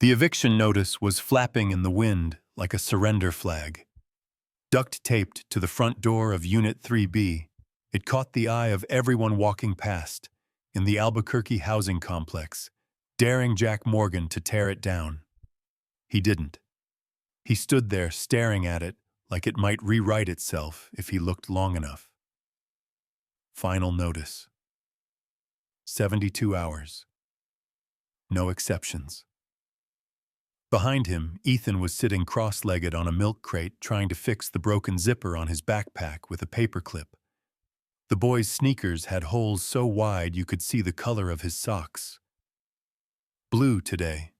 The eviction notice was flapping in the wind like a surrender flag. Duct-taped to the front door of Unit 3B, it caught the eye of everyone walking past in the Albuquerque housing complex, daring Jack Morgan to tear it down. He didn't. He stood there staring at it like it might rewrite itself if he looked long enough. Final notice. 72 hours. No exceptions. Behind him, Ethan was sitting cross-legged on a milk crate trying to fix the broken zipper on his backpack with a paperclip. The boy's sneakers had holes so wide you could see the color of his socks. Blue today.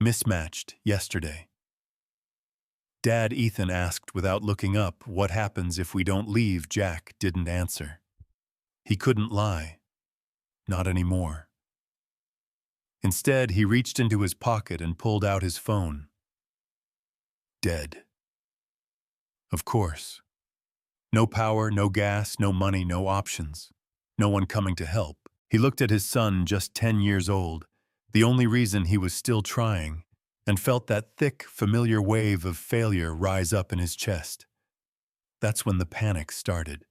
Mismatched yesterday. Dad, Ethan asked without looking up, what happens if we don't leave? Jack didn't answer. He couldn't lie. Not anymore. Instead, he reached into his pocket and pulled out his phone. Dead. Of course. No power, no gas, no money, no options. No one coming to help. He looked at his son, just 10 years old, the only reason he was still trying, and felt that thick, familiar wave of failure rise up in his chest. That's when the panic started.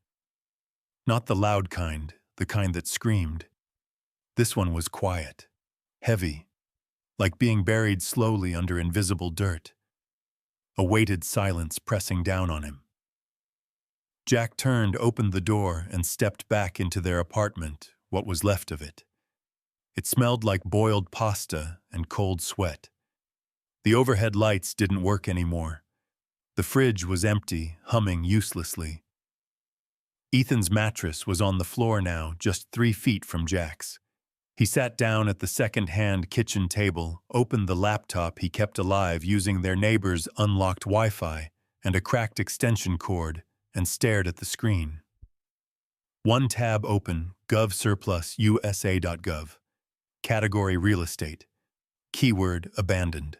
Not the loud kind, the kind that screamed. This one was quiet. Heavy, like being buried slowly under invisible dirt. A weighted silence pressing down on him. Jack turned, opened the door, and stepped back into their apartment, what was left of it. It smelled like boiled pasta and cold sweat. The overhead lights didn't work anymore. The fridge was empty, humming uselessly. Ethan's mattress was on the floor now, just 3 feet from Jack's. He sat down at the second-hand kitchen table, opened the laptop he kept alive using their neighbor's unlocked Wi-Fi and a cracked extension cord, and stared at the screen. One tab open, GovSurplusUSA.gov. Category Real Estate. Keyword Abandoned.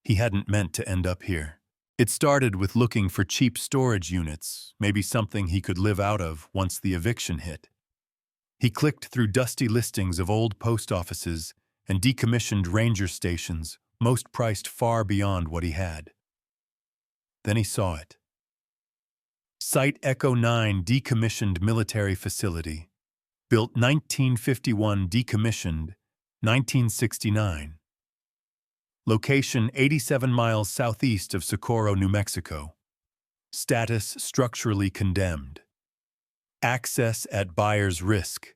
He hadn't meant to end up here. It started with looking for cheap storage units, maybe something he could live out of once the eviction hit. He clicked through dusty listings of old post offices and decommissioned ranger stations, most priced far beyond what he had. Then he saw it. Site Echo 9 Decommissioned Military Facility. Built 1951, decommissioned 1969. Location 87 miles southeast of Socorro, New Mexico. Status structurally condemned. Access at buyer's risk.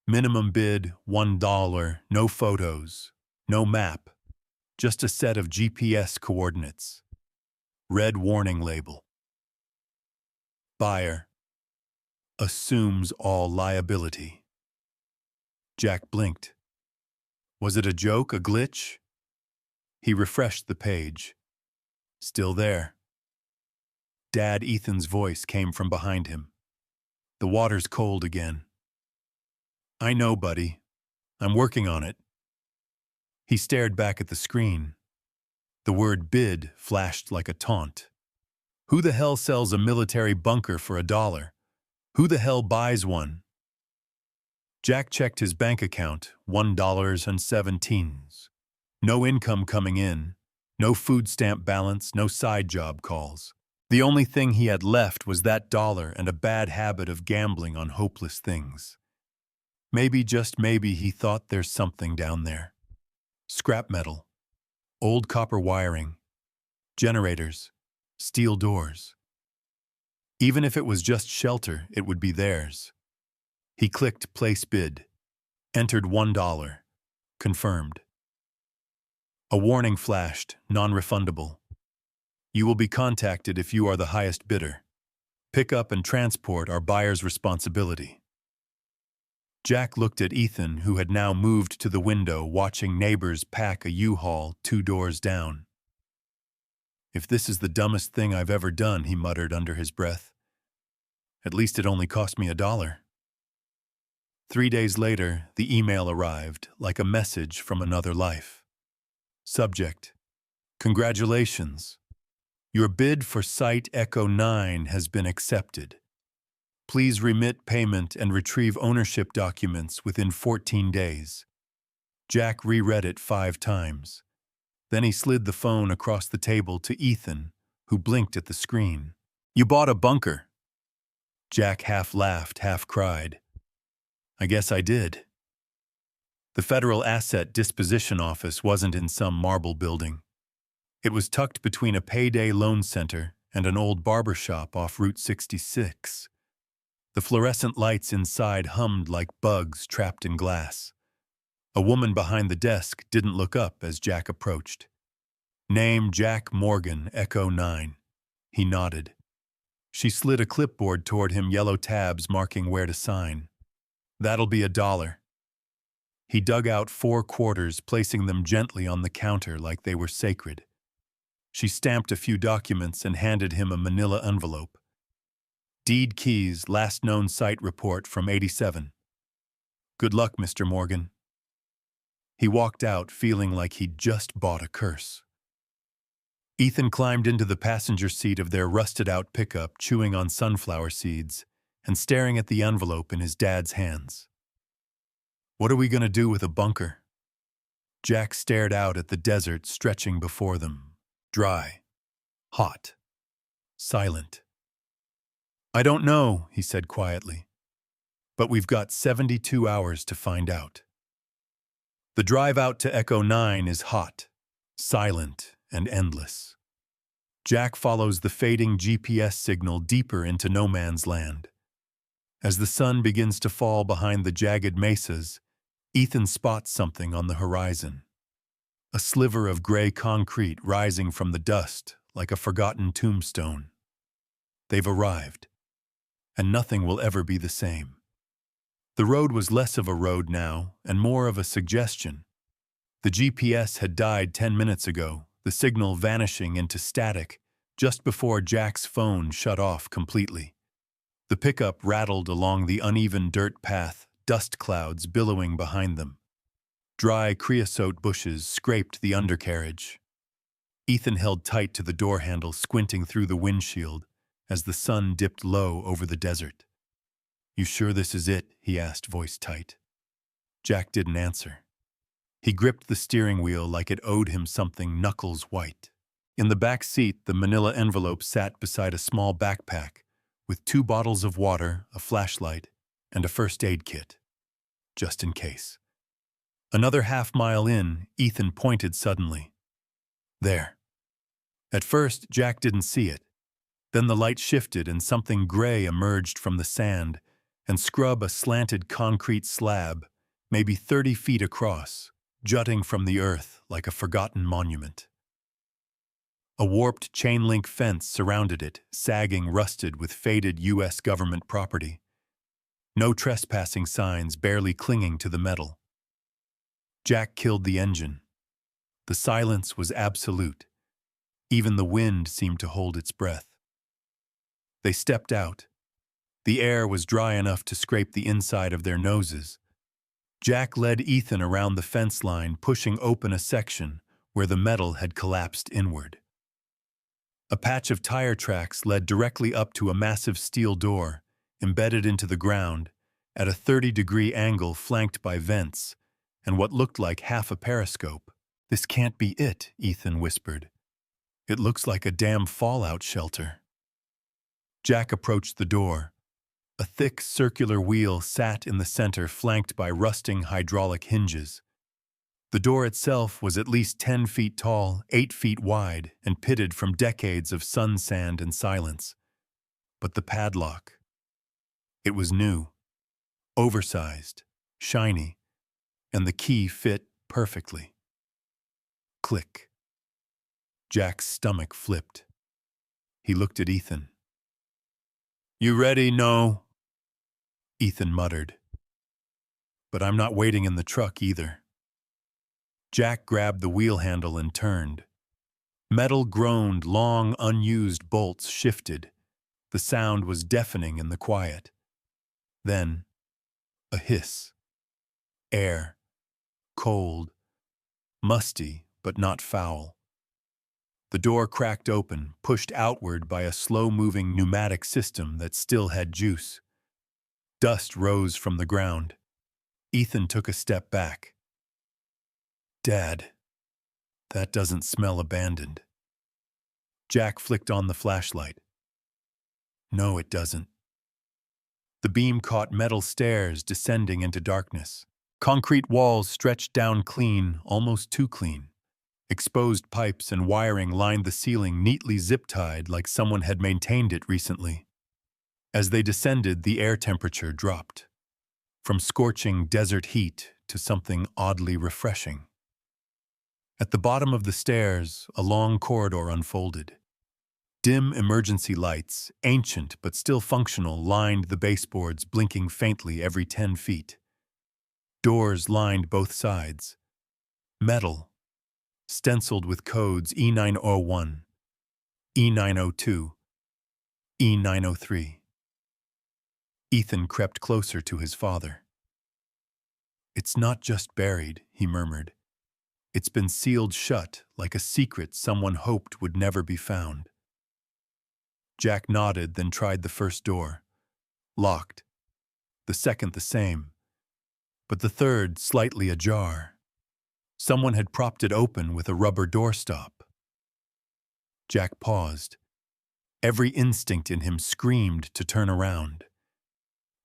Minimum bid $1, no photos, no map, just a set of GPS coordinates. Red warning label. Buyer assumes all liability. Jack blinked. Was it a joke, a glitch? He refreshed the page. Still there. Dad, Ethan's voice came from behind him. The water's cold again. I know, buddy. I'm working on it. He stared back at the screen. The word bid flashed like a taunt. Who the hell sells a military bunker for $1? Who the hell buys one? Jack checked his bank account, $1.17. No income coming in, no food stamp balance, no side job calls. The only thing he had left was that dollar and a bad habit of gambling on hopeless things. Maybe, just maybe, he thought there's something down there. Scrap metal, old copper wiring, generators, steel doors. Even if it was just shelter, it would be theirs. He clicked place bid, entered $1, confirmed. A warning flashed, non-refundable. You will be contacted if you are the highest bidder. Pickup and transport are buyer's responsibility. Jack looked at Ethan, who had now moved to the window, watching neighbors pack a U-Haul 2 doors down. If this is the dumbest thing I've ever done, he muttered under his breath. At least it only cost me $1. 3 days later, the email arrived, like a message from another life. Subject: Congratulations. Your bid for Site Echo 9 has been accepted. Please remit payment and retrieve ownership documents within 14 days. Jack reread it 5 times. Then he slid the phone across the table to Ethan, who blinked at the screen. "You bought a bunker." Jack half laughed, half cried. "I guess I did." The Federal Asset Disposition Office wasn't in some marble building. It was tucked between a payday loan center and an old barber shop off Route 66. The fluorescent lights inside hummed like bugs trapped in glass. A woman behind the desk didn't look up as Jack approached. "Name Jack Morgan, Echo 9. He nodded. She slid a clipboard toward him, yellow tabs marking where to sign. "That'll be $1. He dug out 4 quarters, placing them gently on the counter like they were sacred. She stamped a few documents and handed him a manila envelope. "Deed keys, last known site report from '87. Good luck, Mr. Morgan." He walked out feeling like he'd just bought a curse. Ethan climbed into the passenger seat of their rusted-out pickup, chewing on sunflower seeds and staring at the envelope in his dad's hands. "What are we going to do with a bunker?" Jack stared out at the desert stretching before them. Dry. Hot. Silent. "I don't know," he said quietly. "But we've got 72 hours to find out." The drive out to Echo 9 is hot, silent, and endless. Jack follows the fading GPS signal deeper into no man's land. As the sun begins to fall behind the jagged mesas, Ethan spots something on the horizon. A sliver of gray concrete rising from the dust like a forgotten tombstone. They've arrived, and nothing will ever be the same. The road was less of a road now and more of a suggestion. The GPS had died 10 minutes ago, the signal vanishing into static just before Jack's phone shut off completely. The pickup rattled along the uneven dirt path, dust clouds billowing behind them. Dry creosote bushes scraped the undercarriage. Ethan held tight to the door handle, squinting through the windshield as the sun dipped low over the desert. "You sure this is it?" he asked, voice tight. Jack didn't answer. He gripped the steering wheel like it owed him something, knuckles white. In the back seat, the manila envelope sat beside a small backpack with 2 bottles of water, a flashlight, and a first aid kit, just in case. Another half-mile in, Ethan pointed suddenly. There. At first, Jack didn't see it. Then the light shifted and something gray emerged from the sand and scrubbed a slanted concrete slab, maybe 30 feet across, jutting from the earth like a forgotten monument. A warped chain-link fence surrounded it, sagging rusted with faded U.S. government property. No trespassing signs barely clinging to the metal. Jack killed the engine. The silence was absolute. Even the wind seemed to hold its breath. They stepped out. The air was dry enough to scrape the inside of their noses. Jack led Ethan around the fence line, pushing open a section where the metal had collapsed inward. A patch of tire tracks led directly up to a massive steel door, embedded into the ground, at a 30-degree angle flanked by vents and what looked like half a periscope. "This can't be it," Ethan whispered. "It looks like a damn fallout shelter." Jack approached the door. A thick circular wheel sat in the center, flanked by rusting hydraulic hinges. The door itself was at least 10 feet tall, 8 feet wide, and pitted from decades of sun, sand, and silence. But the padlock. It was new, oversized, shiny, and the key fit perfectly. Click. Jack's stomach flipped. He looked at Ethan. "You ready? No?" Ethan muttered. "But I'm not waiting in the truck either." Jack grabbed the wheel handle and turned. Metal groaned, long, unused bolts shifted. The sound was deafening in the quiet. Then, a hiss. Air. Cold. Musty, but not foul. The door cracked open, pushed outward by a slow-moving pneumatic system that still had juice. Dust rose from the ground. Ethan took a step back. Dad, that doesn't smell abandoned. Jack flicked on the flashlight. No, it doesn't. The beam caught metal stairs descending into darkness. Concrete walls stretched down clean, almost too clean. Exposed pipes and wiring lined the ceiling, neatly zip-tied like someone had maintained it recently. As they descended, the air temperature dropped, from scorching desert heat to something oddly refreshing. At the bottom of the stairs, a long corridor unfolded. Dim emergency lights, ancient but still functional, lined the baseboards, blinking faintly every 10 feet. Doors lined both sides. Metal, stenciled with codes E901, E902, E903. Ethan crept closer to his father. "It's not just buried," he murmured. "It's been sealed shut like a secret someone hoped would never be found." Jack nodded, then tried the first door. Locked. The second the same. But the third slightly ajar. Someone had propped it open with a rubber doorstop. Jack paused. Every instinct in him screamed to turn around.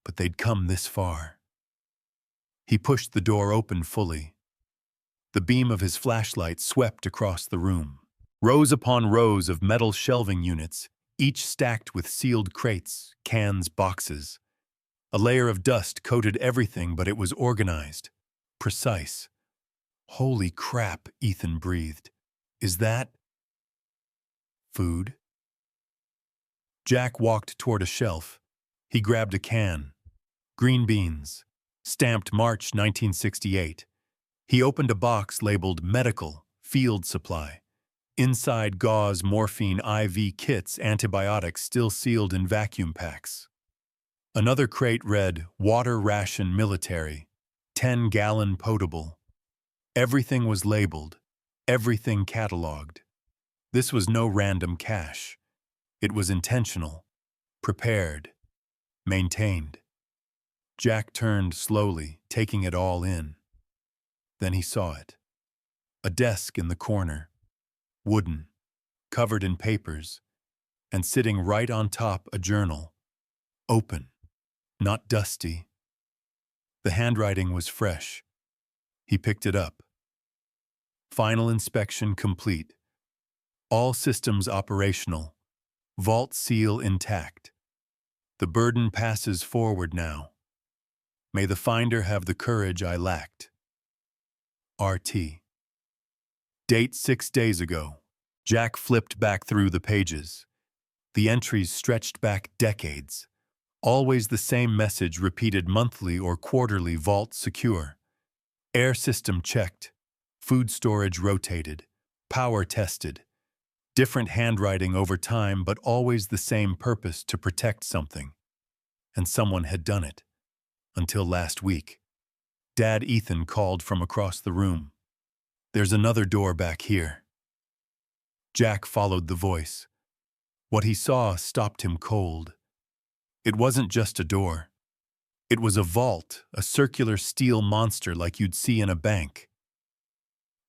But they'd come this far. He pushed the door open fully. The beam of his flashlight swept across the room. Rows upon rows of metal shelving units, each stacked with sealed crates, cans, boxes. A layer of dust coated everything, but it was organized, precise. "Holy crap," Ethan breathed. "Is that food?" Jack walked toward a shelf. He grabbed a can. Green beans. Stamped March 1968. He opened a box labeled Medical, Field Supply. Inside, gauze, morphine, IV kits, antibiotics still sealed in vacuum packs. Another crate read, Water Ration Military, 10-gallon potable. Everything was labeled, everything cataloged. This was no random cache. It was intentional, prepared, maintained. Jack turned slowly, taking it all in. Then he saw it. A desk in the corner. Wooden, covered in papers, and sitting right on top a journal. Open, not dusty. The handwriting was fresh. He picked it up. Final inspection complete. All systems operational. Vault seal intact. The burden passes forward now. May the finder have the courage I lacked. RT. Date 6 days ago. Jack flipped back through the pages. The entries stretched back decades. Always the same message repeated monthly or quarterly: vault secure. Air system checked. Food storage rotated. Power tested. Different handwriting over time, but always the same purpose: to protect something. And someone had done it. Until last week. Dad Ethan called from across the room. "There's another door back here." Jack followed the voice. What he saw stopped him cold. It wasn't just a door. It was a vault, a circular steel monster like you'd see in a bank.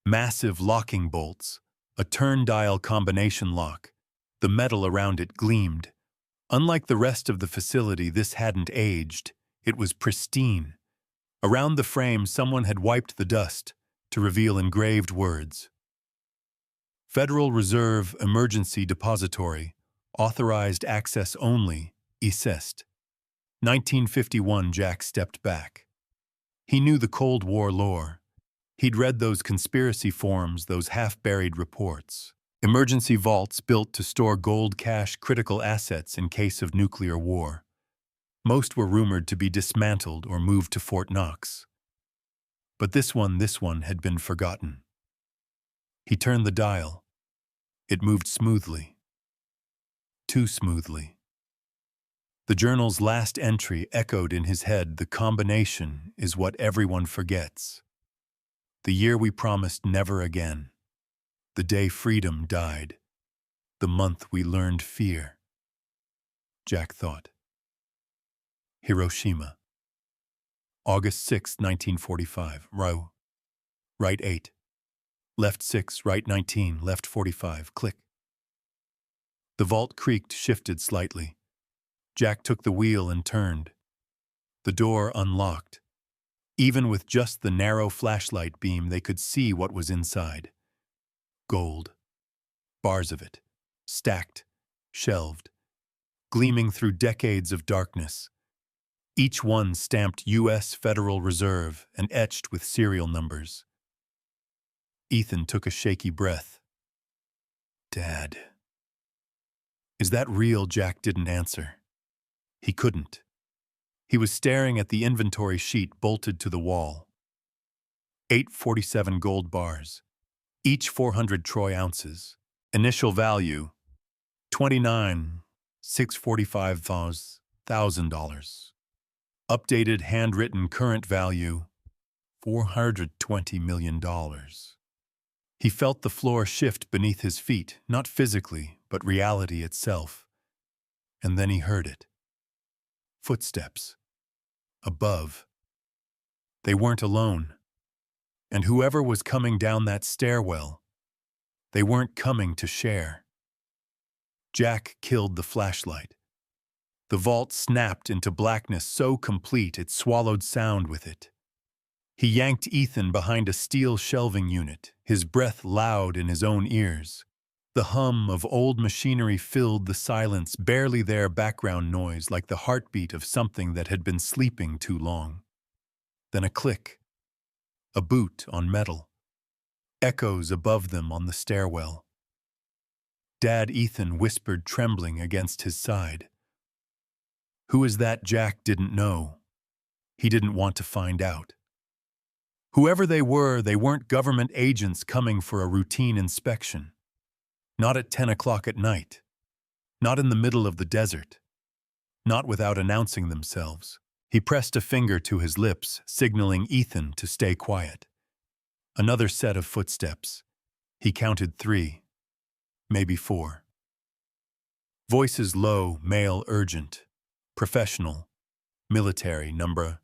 Massive locking bolts, a turn-dial combination lock. The metal around it gleamed. Unlike the rest of the facility, this hadn't aged. It was pristine. Around the frame, someone had wiped the dust to reveal engraved words. Federal Reserve Emergency Depository, authorized access only, ESEST. 1951. Jack stepped back. He knew the Cold War lore. He'd read those conspiracy forms, those half-buried reports. Emergency vaults built to store gold, cash, critical assets in case of nuclear war. Most were rumored to be dismantled or moved to Fort Knox. But this one had been forgotten. He turned the dial. It moved smoothly. Too smoothly. The journal's last entry echoed in his head: the combination is what everyone forgets. The year we promised never again. The day freedom died. The month we learned fear. Jack thought. Hiroshima. August 6, 1945. Rite 8. Left 6, right 19, left 45, click. The vault creaked, shifted slightly. Jack took the wheel and turned. The door unlocked. Even with just the narrow flashlight beam, they could see what was inside. Gold. Bars of it. Stacked. Shelved. Gleaming through decades of darkness. Each one stamped U.S. Federal Reserve and etched with serial numbers. Ethan took a shaky breath. Dad. Is that real? Jack didn't answer. He couldn't. He was staring at the inventory sheet bolted to the wall. 847 gold bars, each 400 troy ounces. Initial value, $29,645,000. Updated handwritten current value, $420 million. He felt the floor shift beneath his feet, not physically, but reality itself. And then he heard it. Footsteps. Above. They weren't alone. And whoever was coming down that stairwell, they weren't coming to share. Jack killed the flashlight. The vault snapped into blackness so complete it swallowed sound with it. He yanked Ethan behind a steel shelving unit, his breath loud in his own ears. The hum of old machinery filled the silence, barely there background noise like the heartbeat of something that had been sleeping too long. Then a click. A boot on metal. Echoes above them on the stairwell. Dad, Ethan whispered, trembling against his side. Who is that? Jack didn't know. He didn't want to find out. Whoever they weren't government agents coming for a routine inspection. Not at 10 o'clock at night. Not in the middle of the desert. Not without announcing themselves. He pressed a finger to his lips, signaling Ethan to stay quiet. Another set of footsteps. He counted 3, maybe 4. Voices low, male, urgent. Professional. Military, number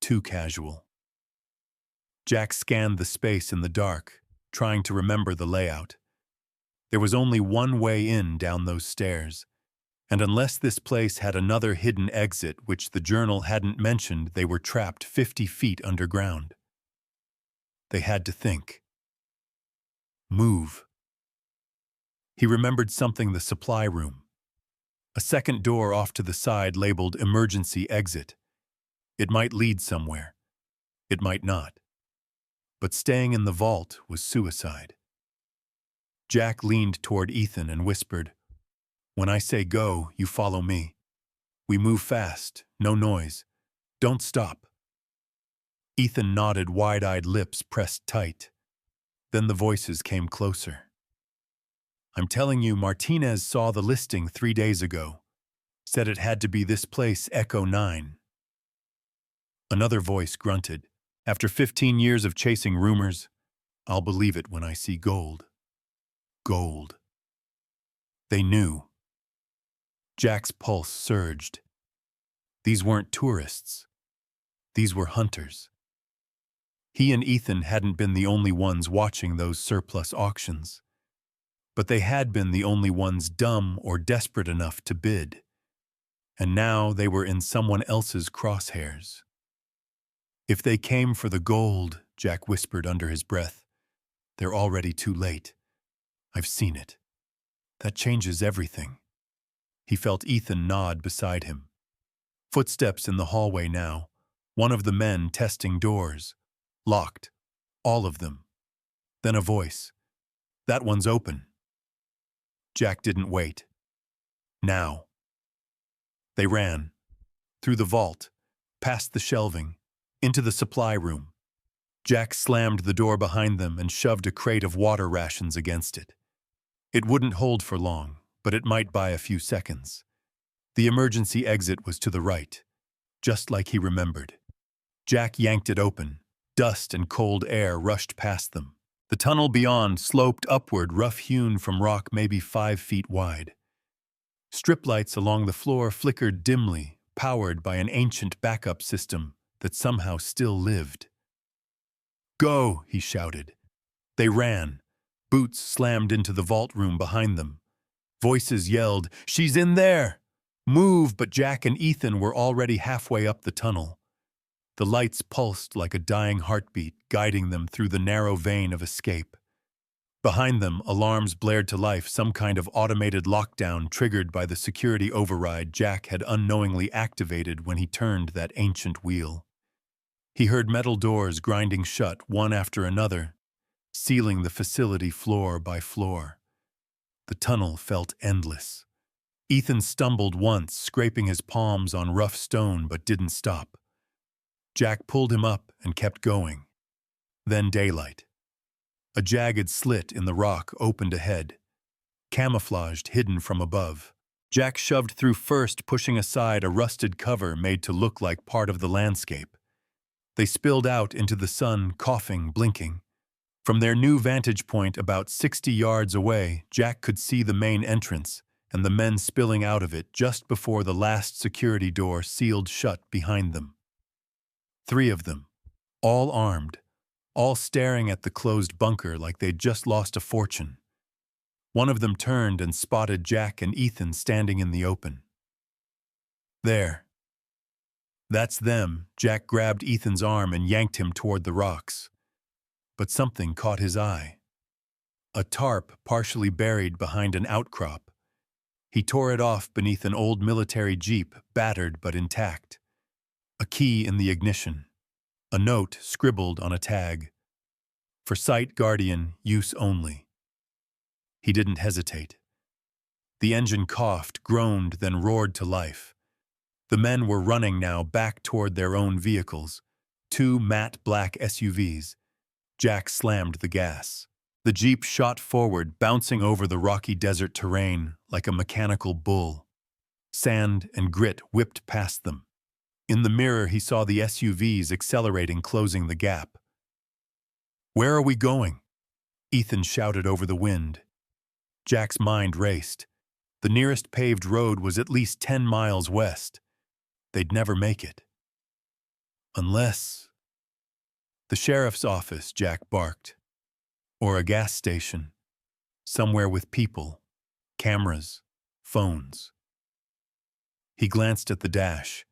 2 casual. Jack scanned the space in the dark, trying to remember the layout. There was only one way in down those stairs, and unless this place had another hidden exit which the journal hadn't mentioned, they were trapped 50 feet underground. They had to think. Move. He remembered something: the supply room. A second door off to the side labeled emergency exit. It might lead somewhere. It might not. But staying in the vault was suicide. Jack leaned toward Ethan and whispered, "When I say go, you follow me. We move fast, no noise. Don't stop." Ethan nodded, wide-eyed lips pressed tight. Then the voices came closer. "I'm telling you, Martinez saw the listing 3 days ago. Said it had to be this place, Echo 9. Another voice grunted, "After 15 years of chasing rumors, I'll believe it when I see gold." Gold. They knew. Jack's pulse surged. These weren't tourists. These were hunters. He and Ethan hadn't been the only ones watching those surplus auctions. But they had been the only ones dumb or desperate enough to bid. And now they were in someone else's crosshairs. "If they came for the gold," Jack whispered under his breath, "they're already too late. I've seen it. That changes everything." He felt Ethan nod beside him. Footsteps in the hallway now. One of the men testing doors. Locked. All of them. Then a voice. "That one's open." Jack didn't wait. Now. They ran. Through the vault. Past the shelving. Into the supply room. Jack slammed the door behind them and shoved a crate of water rations against it. It wouldn't hold for long, but it might buy a few seconds. The emergency exit was to the right, just like he remembered. Jack yanked it open. Dust and cold air rushed past them. The tunnel beyond sloped upward, rough-hewn from rock maybe 5 feet wide. Strip lights along the floor flickered dimly, powered by an ancient backup system that somehow still lived. "Go," he shouted. They ran. Boots slammed into the vault room behind them. Voices yelled, "She's in there! Move!" But Jack and Ethan were already halfway up the tunnel. The lights pulsed like a dying heartbeat, guiding them through the narrow vein of escape. Behind them, alarms blared to life, some kind of automated lockdown triggered by the security override Jack had unknowingly activated when he turned that ancient wheel. He heard metal doors grinding shut, one after another, sealing the facility floor by floor. The tunnel felt endless. Ethan stumbled once, scraping his palms on rough stone, but didn't stop. Jack pulled him up and kept going. Then daylight. A jagged slit in the rock opened ahead, camouflaged, hidden from above. Jack shoved through first, pushing aside a rusted cover made to look like part of the landscape. They spilled out into the sun, coughing, blinking. From their new vantage point about 60 yards away, Jack could see the main entrance and the men spilling out of it just before the last security door sealed shut behind them. 3 of them, all armed, all staring at the closed bunker like they'd just lost a fortune. One of them turned and spotted Jack and Ethan standing in the open. "There. That's them." Jack grabbed Ethan's arm and yanked him toward the rocks. But something caught his eye. A tarp partially buried behind an outcrop. He tore it off beneath an old military jeep, battered but intact. A key in the ignition. A note scribbled on a tag. "For Site Guardian, use only." He didn't hesitate. The engine coughed, groaned, then roared to life. The men were running now back toward their own vehicles, 2 matte black SUVs. Jack slammed the gas. The Jeep shot forward, bouncing over the rocky desert terrain like a mechanical bull. Sand and grit whipped past them. In the mirror, he saw the SUVs accelerating, closing the gap. "Where are we going?" Ethan shouted over the wind. Jack's mind raced. The nearest paved road was at least 10 miles west. They'd never make it. Unless... The sheriff's office, Jack barked. Or a gas station. Somewhere with people, cameras, phones. He glanced at the dash.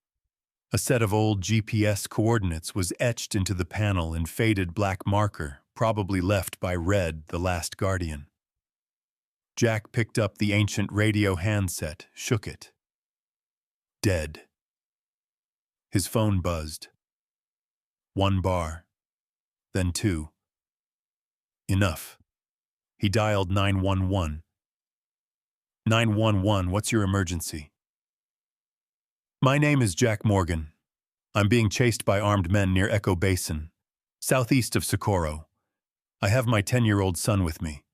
A set of old GPS coordinates was etched into the panel in faded black marker, probably left by Red, the last guardian. Jack picked up the ancient radio handset, shook it. Dead. His phone buzzed. 1 bar. Then 2. Enough. He dialed 911. 911, what's your emergency? My name is Jack Morgan. I'm being chased by armed men near Echo Basin, southeast of Socorro. I have my 10-year-old son with me.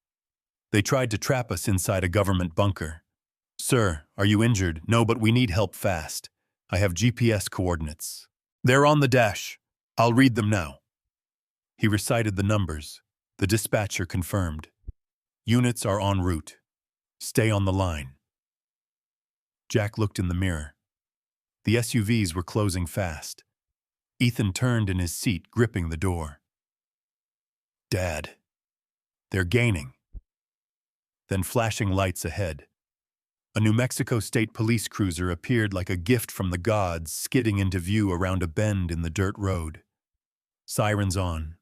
They tried to trap us inside a government bunker. Sir, are you injured? No, but we need help fast. I have GPS coordinates. They're on the dash. I'll read them now. He recited the numbers. The dispatcher confirmed. Units are en route. Stay on the line. Jack looked in the mirror. The SUVs were closing fast. Ethan turned in his seat, gripping the door. Dad. They're gaining. Then flashing lights ahead. A New Mexico State Police cruiser appeared like a gift from the gods, skidding into view around a bend in the dirt road. Sirens on,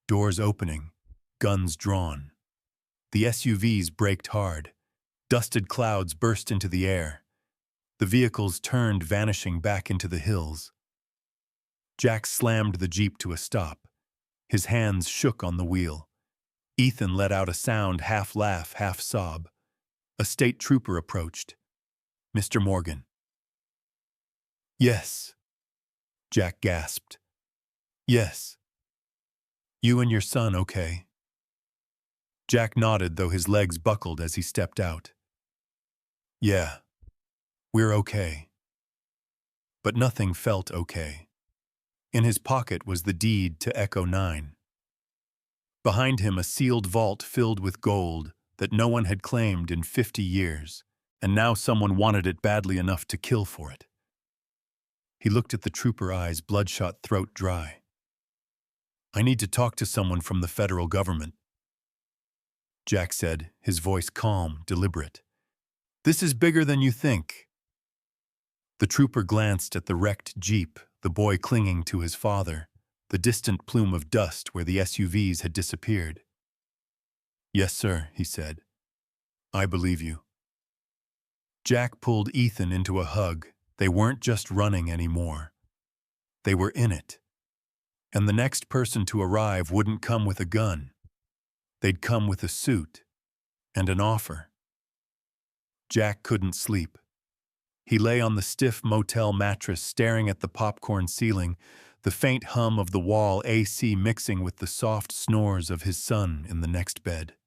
doors opening, guns drawn. The SUVs braked hard. Dusted clouds burst into the air. The vehicles turned, vanishing back into the hills. Jack slammed the Jeep to a stop. His hands shook on the wheel. Ethan let out a sound, half laugh, half sob. A state trooper approached. Mr. Morgan. Yes. Jack gasped. Yes. You and your son okay? Jack nodded, though his legs buckled as he stepped out. Yeah. We're okay. But nothing felt okay. In his pocket was the deed to Echo 9. Behind him, a sealed vault filled with gold that no one had claimed in 50 years, and now someone wanted it badly enough to kill for it. He looked at the trooper, eyes bloodshot, throat dry. I need to talk to someone from the federal government. Jack said, his voice calm, deliberate. "This is bigger than you think." The trooper glanced at the wrecked jeep, the boy clinging to his father, the distant plume of dust where the SUVs had disappeared. "Yes, sir," he said. "I believe you." Jack pulled Ethan into a hug. They weren't just running anymore. They were in it. And the next person to arrive wouldn't come with a gun. They'd come with a suit and an offer. Jack couldn't sleep. He lay on the stiff motel mattress staring at the popcorn ceiling, the faint hum of the wall AC mixing with the soft snores of his son in the next bed.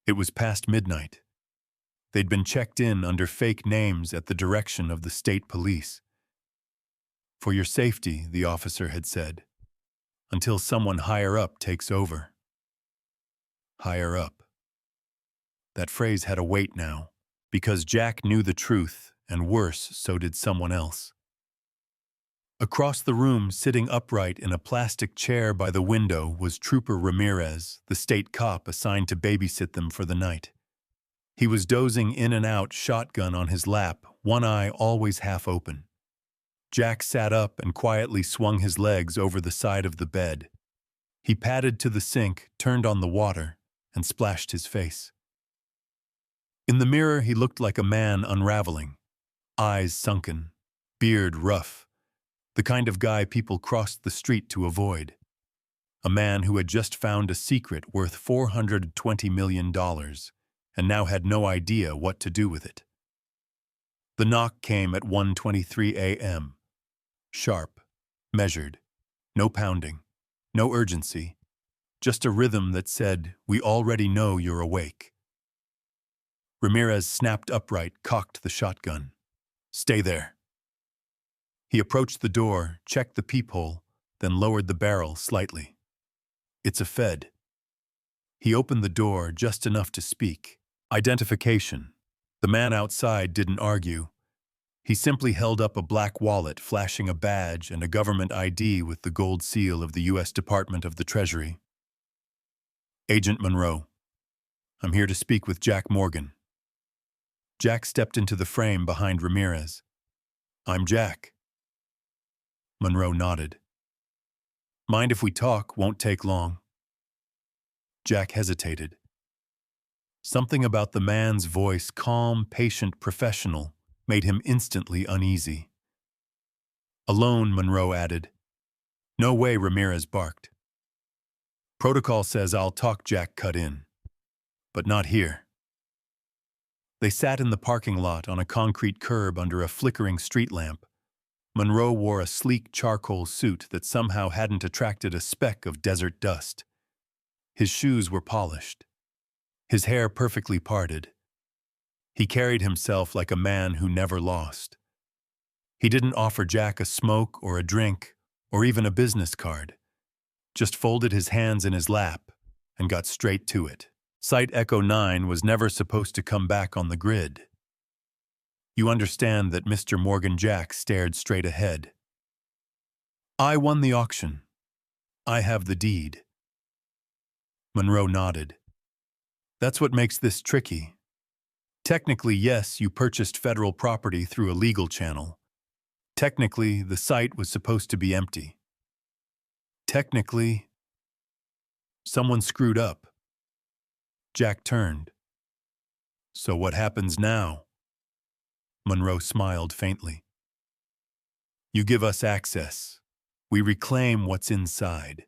It was past midnight. They'd been checked in under fake names at the direction of the state police. "For your safety," the officer had said, "until someone higher up takes over." Higher up. That phrase had a weight now, because Jack knew the truth, and worse, so did someone else. Across the room, sitting upright in a plastic chair by the window, was Trooper Ramirez, the state cop assigned to babysit them for the night. He was dozing in and out, shotgun on his lap, one eye always half open. Jack sat up and quietly swung his legs over the side of the bed. He padded to the sink, turned on the water, and splashed his face. In the mirror, he looked like a man unraveling, eyes sunken, beard rough, the kind of guy people crossed the street to avoid. A man who had just found a secret worth $420 million and now had no idea what to do with it. The knock came at 1:23 a.m. Sharp, measured, no pounding, no urgency, just a rhythm that said, "We already know you're awake." Ramirez snapped upright, cocked the shotgun. "Stay there." He approached the door, checked the peephole, then lowered the barrel slightly. "It's a Fed." He opened the door just enough to speak. Identification. The man outside didn't argue. He simply held up a black wallet, flashing a badge and a government ID with the gold seal of the U.S. Department of the Treasury. "Agent Monroe. I'm here to speak with Jack Morgan." Jack stepped into the frame behind Ramirez. "I'm Jack." Monroe nodded. "Mind if we talk? Won't take long." Jack hesitated. Something about the man's voice, calm, patient, professional, made him instantly uneasy. "Alone," Monroe added. "No way," Ramirez barked. "Protocol says I'll talk," Jack cut in. "But not here." They sat in the parking lot on a concrete curb under a flickering street lamp. Monroe wore a sleek charcoal suit that somehow hadn't attracted a speck of desert dust. His shoes were polished, his hair perfectly parted. He carried himself like a man who never lost. He didn't offer Jack a smoke or a drink or even a business card, just folded his hands in his lap and got straight to it. Site Echo 9 was never supposed to come back on the grid. You understand that Mr. Morgan? Jack stared straight ahead. "I won the auction. I have the deed." Monroe nodded. "That's what makes this tricky. Technically, yes, you purchased federal property through a legal channel. Technically, the site was supposed to be empty. Technically, someone screwed up." Jack turned. "So what happens now?" Monroe smiled faintly. "You give us access. We reclaim what's inside.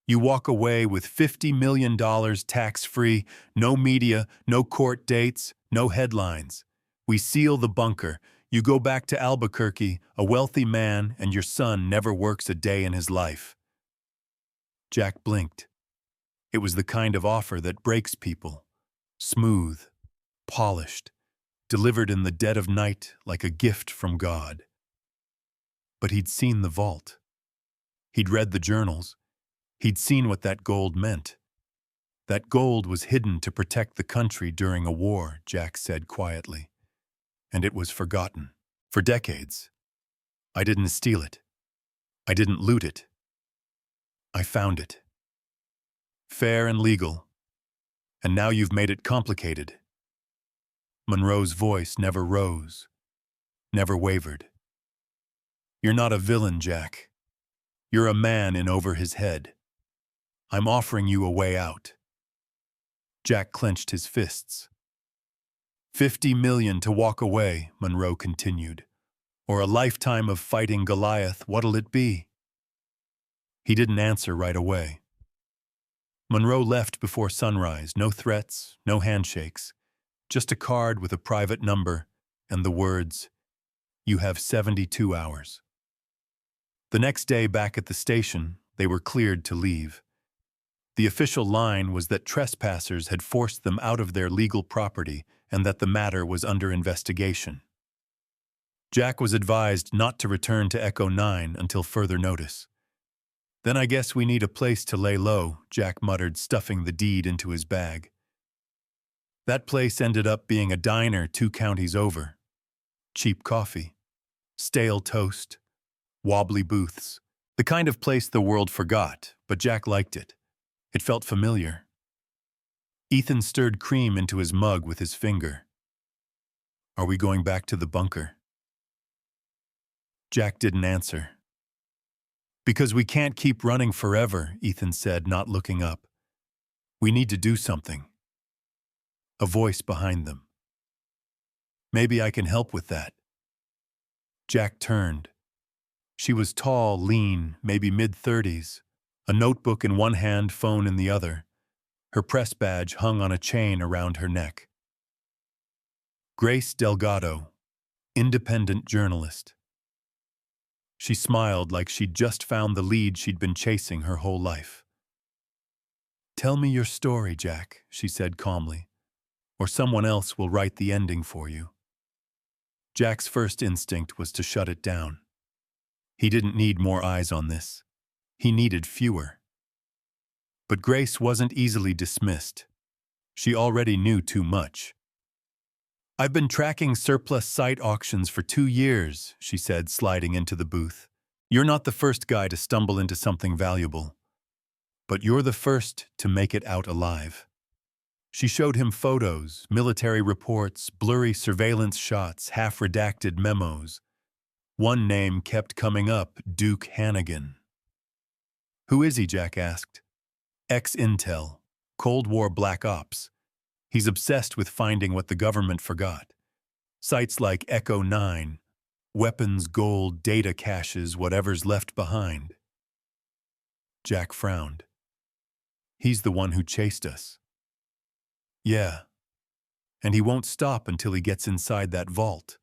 You walk away with $50 million tax-free, no media, no court dates, no headlines. We seal the bunker. You go back to Albuquerque, a wealthy man, and your son never works a day in his life." Jack blinked. It was the kind of offer that breaks people. Smooth, polished, delivered in the dead of night like a gift from God. But he'd seen the vault. He'd read the journals. He'd seen what that gold meant. That gold was hidden to protect the country during a war, Jack said quietly. And it was forgotten. For decades. I didn't steal it. I didn't loot it. I found it. Fair and legal. And now you've made it complicated. Monroe's voice never rose, never wavered. You're not a villain, Jack. You're a man in over his head. I'm offering you a way out. Jack clenched his fists. 50 million to walk away, Monroe continued. Or a lifetime of fighting Goliath, what'll it be? He didn't answer right away. Monroe left before sunrise, no threats, no handshakes, just a card with a private number and the words, "You have 72 hours." The next day back at the station, they were cleared to leave. The official line was that trespassers had forced them out of their legal property and that the matter was under investigation. Jack was advised not to return to Echo 9 until further notice. Then I guess we need a place to lay low, Jack muttered, stuffing the deed into his bag. That place ended up being a diner 2 counties over. Cheap coffee, stale toast, wobbly booths. The kind of place the world forgot, but Jack liked it. It felt familiar. Ethan stirred cream into his mug with his finger. Are we going back to the bunker? Jack didn't answer. Because we can't keep running forever, Ethan said, not looking up. We need to do something. A voice behind them. Maybe I can help with that. Jack turned. She was tall, lean, maybe mid-30s, a notebook in one hand, phone in the other. Her press badge hung on a chain around her neck. Grace Delgado, independent journalist. She smiled like she'd just found the lead she'd been chasing her whole life. Tell me your story, Jack, she said calmly, or someone else will write the ending for you. Jack's first instinct was to shut it down. He didn't need more eyes on this. He needed fewer. But Grace wasn't easily dismissed. She already knew too much. I've been tracking surplus site auctions for 2 years, she said, sliding into the booth. You're not the first guy to stumble into something valuable. But you're the first to make it out alive. She showed him photos, military reports, blurry surveillance shots, half-redacted memos. One name kept coming up, Duke Hannigan. Who is he, Jack asked. Ex-Intel, Cold War Black Ops. He's obsessed with finding what the government forgot. Sites like Echo 9, weapons, gold, data caches, whatever's left behind. Jack frowned. He's the one who chased us. Yeah, and he won't stop until he gets inside that vault.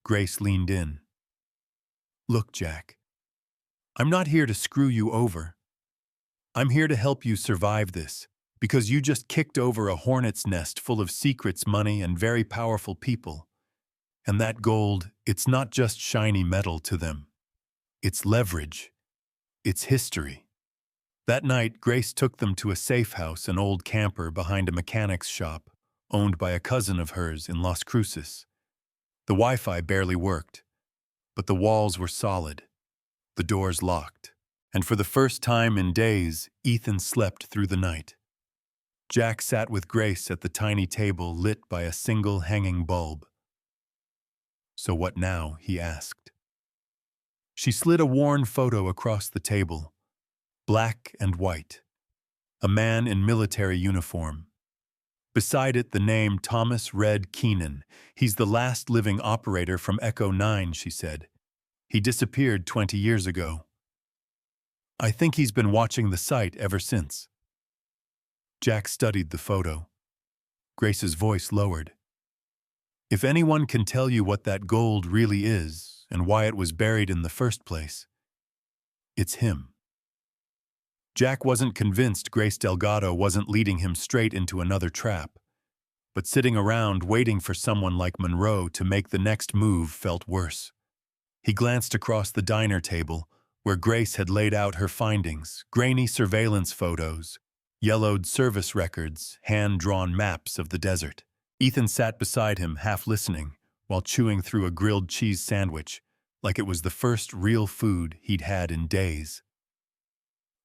Grace leaned in. Look, Jack, I'm not here to screw you over. I'm here to help you survive this, because you just kicked over a hornet's nest full of secrets, money, and very powerful people. And that gold, it's not just shiny metal to them. It's leverage. It's history. That night, Grace took them to a safe house, an old camper behind a mechanic's shop, owned by a cousin of hers in Las Cruces. The Wi-Fi barely worked, but the walls were solid, the doors locked, and for the first time in days, Ethan slept through the night. Jack sat with Grace at the tiny table lit by a single hanging bulb. So what now? He asked. She slid a worn photo across the table, black and white, a man in military uniform. Beside it, the name Thomas Red Keenan. He's the last living operator from Echo 9, she said. He disappeared 20 years ago. I think he's been watching the site ever since. Jack studied the photo. Grace's voice lowered. If anyone can tell you what that gold really is and why it was buried in the first place, it's him. Jack wasn't convinced Grace Delgado wasn't leading him straight into another trap, but sitting around waiting for someone like Monroe to make the next move felt worse. He glanced across the diner table, where Grace had laid out her findings, grainy surveillance photos, yellowed service records, hand-drawn maps of the desert. Ethan sat beside him, half listening, while chewing through a grilled cheese sandwich, like it was the first real food he'd had in days.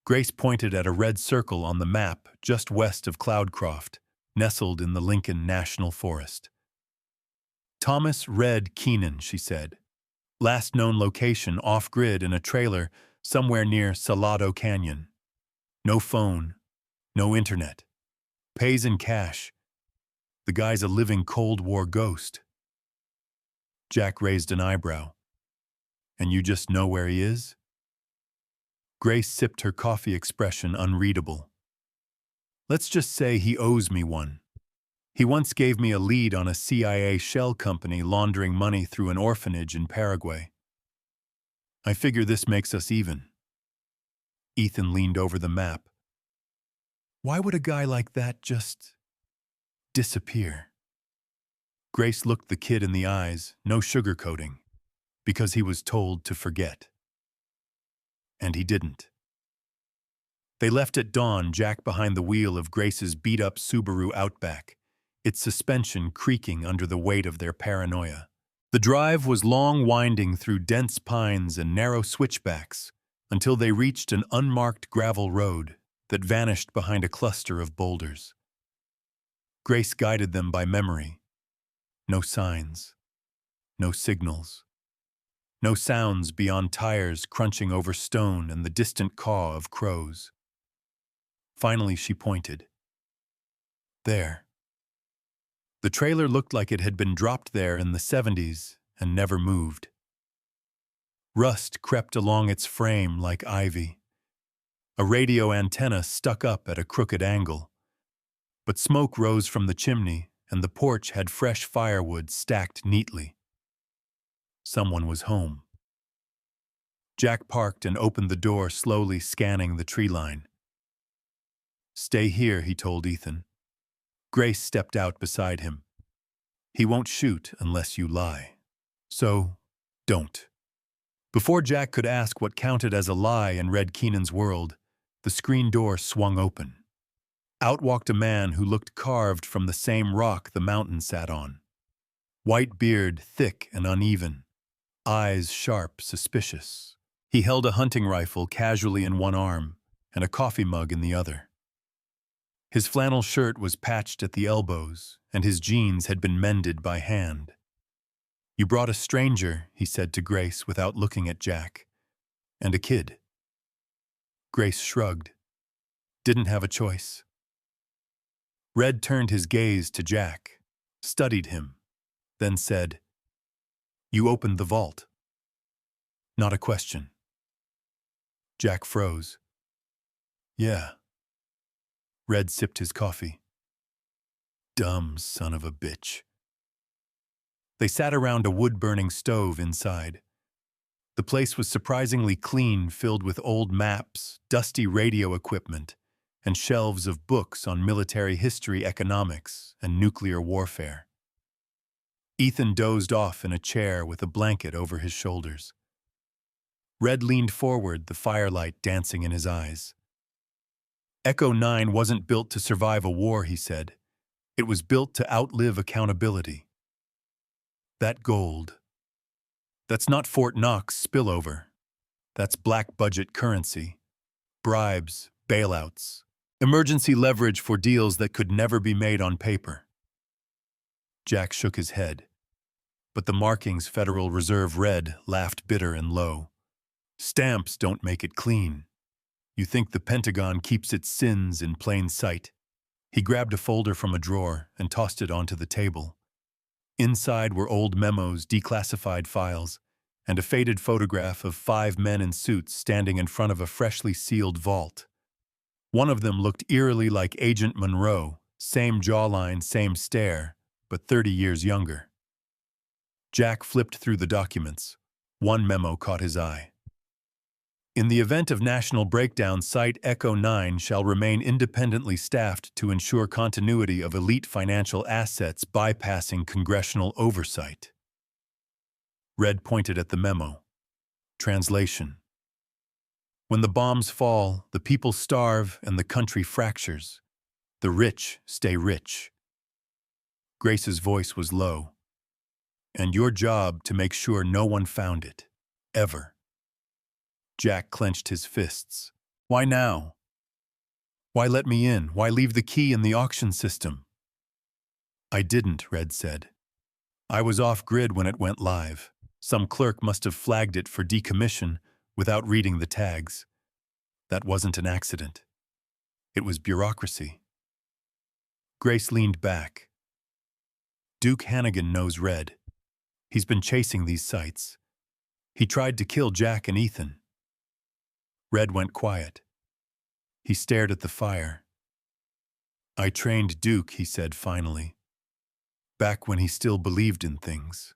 Grace pointed at a red circle on the map just west of Cloudcroft, nestled in the Lincoln National Forest. Thomas Red Keenan, she said. Last known location off-grid in a trailer somewhere near Salado Canyon. No phone, no internet. Pays in cash. The guy's a living Cold War ghost. Jack raised an eyebrow. And you just know where he is? Grace sipped her coffee, expression unreadable. Let's just say he owes me one. He once gave me a lead on a CIA shell company laundering money through an orphanage in Paraguay. I figure this makes us even. Ethan leaned over the map. Why would a guy like that just disappear? Grace looked the kid in the eyes, no sugarcoating, because he was told to forget. And he didn't. They left at dawn, Jack behind the wheel of Grace's beat-up Subaru Outback, its suspension creaking under the weight of their paranoia. The drive was long, winding through dense pines and narrow switchbacks until they reached an unmarked gravel road that vanished behind a cluster of boulders. Grace guided them by memory. No signs, no signals, no sounds beyond tires crunching over stone and the distant caw of crows. Finally, she pointed. There. The trailer looked like it had been dropped there in the 70s and never moved. Rust crept along its frame like ivy. A radio antenna stuck up at a crooked angle. But smoke rose from the chimney, and the porch had fresh firewood stacked neatly. Someone was home. Jack parked and opened the door, slowly scanning the tree line. Stay here, he told Ethan. Grace stepped out beside him. He won't shoot unless you lie. So, don't. Before Jack could ask what counted as a lie in Red Keenan's world, the screen door swung open. Out walked a man who looked carved from the same rock the mountain sat on. White beard, thick and uneven. Eyes sharp, suspicious. He held a hunting rifle casually in one arm and a coffee mug in the other. His flannel shirt was patched at the elbows, and his jeans had been mended by hand. You brought a stranger, he said to Grace without looking at Jack. And a kid. Grace shrugged. Didn't have a choice. Red turned his gaze to Jack, studied him, then said, You opened the vault. Not a question. Jack froze. Yeah. Red sipped his coffee. Dumb son of a bitch. They sat around a wood-burning stove inside. The place was surprisingly clean, filled with old maps, dusty radio equipment, and shelves of books on military history, economics, and nuclear warfare. Ethan dozed off in a chair with a blanket over his shoulders. Red leaned forward, the firelight dancing in his eyes. Echo 9 wasn't built to survive a war, he said. It was built to outlive accountability. That gold. That's not Fort Knox spillover. That's black budget currency. Bribes, bailouts, emergency leverage for deals that could never be made on paper. Jack shook his head. But the markings Federal Reserve read laughed bitter and low. Stamps don't make it clean. You think the Pentagon keeps its sins in plain sight. He grabbed a folder from a drawer and tossed it onto the table. Inside were old memos, declassified files, and a faded photograph of 5 men in suits standing in front of a freshly sealed vault. One of them looked eerily like Agent Monroe, same jawline, same stare, but 30 years younger. Jack flipped through the documents. One memo caught his eye. In the event of national breakdown, Site Echo 9 shall remain independently staffed to ensure continuity of elite financial assets bypassing congressional oversight. Red pointed at the memo. Translation. When the bombs fall, the people starve and the country fractures. The rich stay rich. Grace's voice was low. And your job to make sure no one found it. Ever. Jack clenched his fists. Why now? Why let me in? Why leave the key in the auction system? I didn't, Red said. I was off-grid when it went live. Some clerk must have flagged it for decommission without reading the tags. That wasn't an accident. It was bureaucracy. Grace leaned back. Duke Hannigan knows Red. He's been chasing these sites. He tried to kill Jack and Ethan. Red went quiet. He stared at the fire. I trained Duke, he said finally. Back when he still believed in things.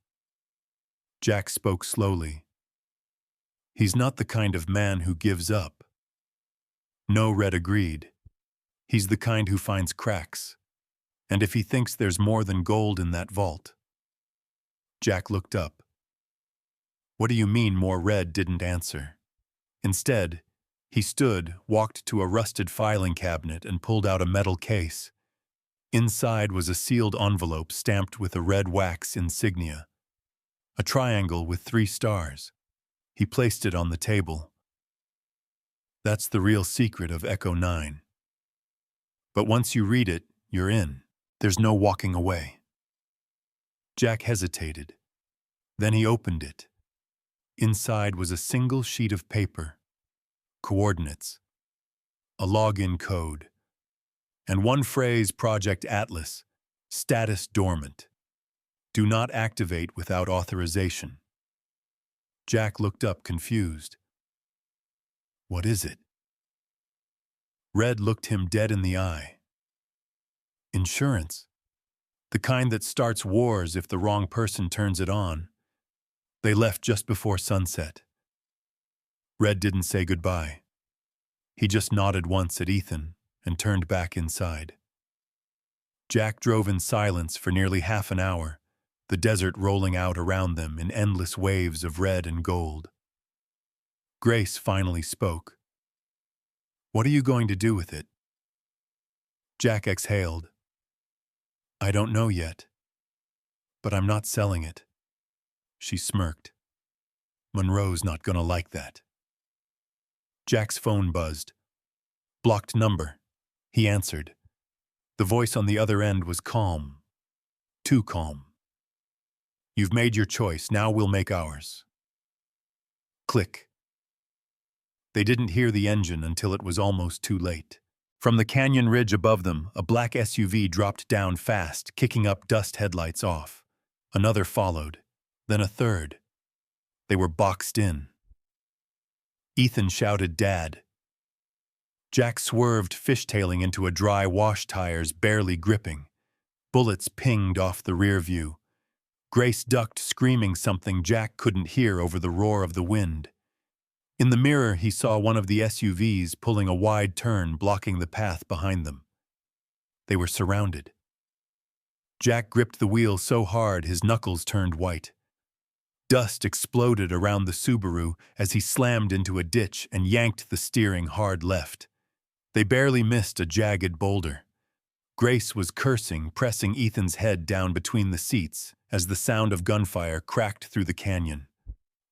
Jack spoke slowly. He's not the kind of man who gives up. No, Red agreed. He's the kind who finds cracks. And if he thinks there's more than gold in that vault. Jack looked up. What do you mean more? Red didn't answer. Instead, he stood, walked to a rusted filing cabinet and pulled out a metal case. Inside was a sealed envelope stamped with a red wax insignia. A triangle with 3 stars. He placed it on the table. That's the real secret of Echo 9. But once you read it, you're in. There's no walking away. Jack hesitated. Then he opened it. Inside was a single sheet of paper. Coordinates. A login code. And one phrase, Project Atlas. Status dormant. Do not activate without authorization. Jack looked up confused. What is it? Red looked him dead in the eye. Insurance. The kind that starts wars if the wrong person turns it on. They left just before sunset. Red didn't say goodbye. He just nodded once at Ethan and turned back inside. Jack drove in silence for nearly half an hour, the desert rolling out around them in endless waves of red and gold. Grace finally spoke. What are you going to do with it? Jack exhaled. I don't know yet. But I'm not selling it. She smirked. Monroe's not gonna like that. Jack's phone buzzed. Blocked number. He answered. The voice on the other end was calm. Too calm. You've made your choice, now we'll make ours. Click. They didn't hear the engine until it was almost too late. From the canyon ridge above them, a black SUV dropped down fast, kicking up dust headlights off. Another followed, then a third. They were boxed in. Ethan shouted, Dad. Jack swerved, fishtailing into a dry wash tires barely gripping. Bullets pinged off the rear view. Grace ducked, screaming something Jack couldn't hear over the roar of the wind. In the mirror, he saw one of the SUVs pulling a wide turn, blocking the path behind them. They were surrounded. Jack gripped the wheel so hard his knuckles turned white. Dust exploded around the Subaru as he slammed into a ditch and yanked the steering hard left. They barely missed a jagged boulder. Grace was cursing, pressing Ethan's head down between the seats as the sound of gunfire cracked through the canyon.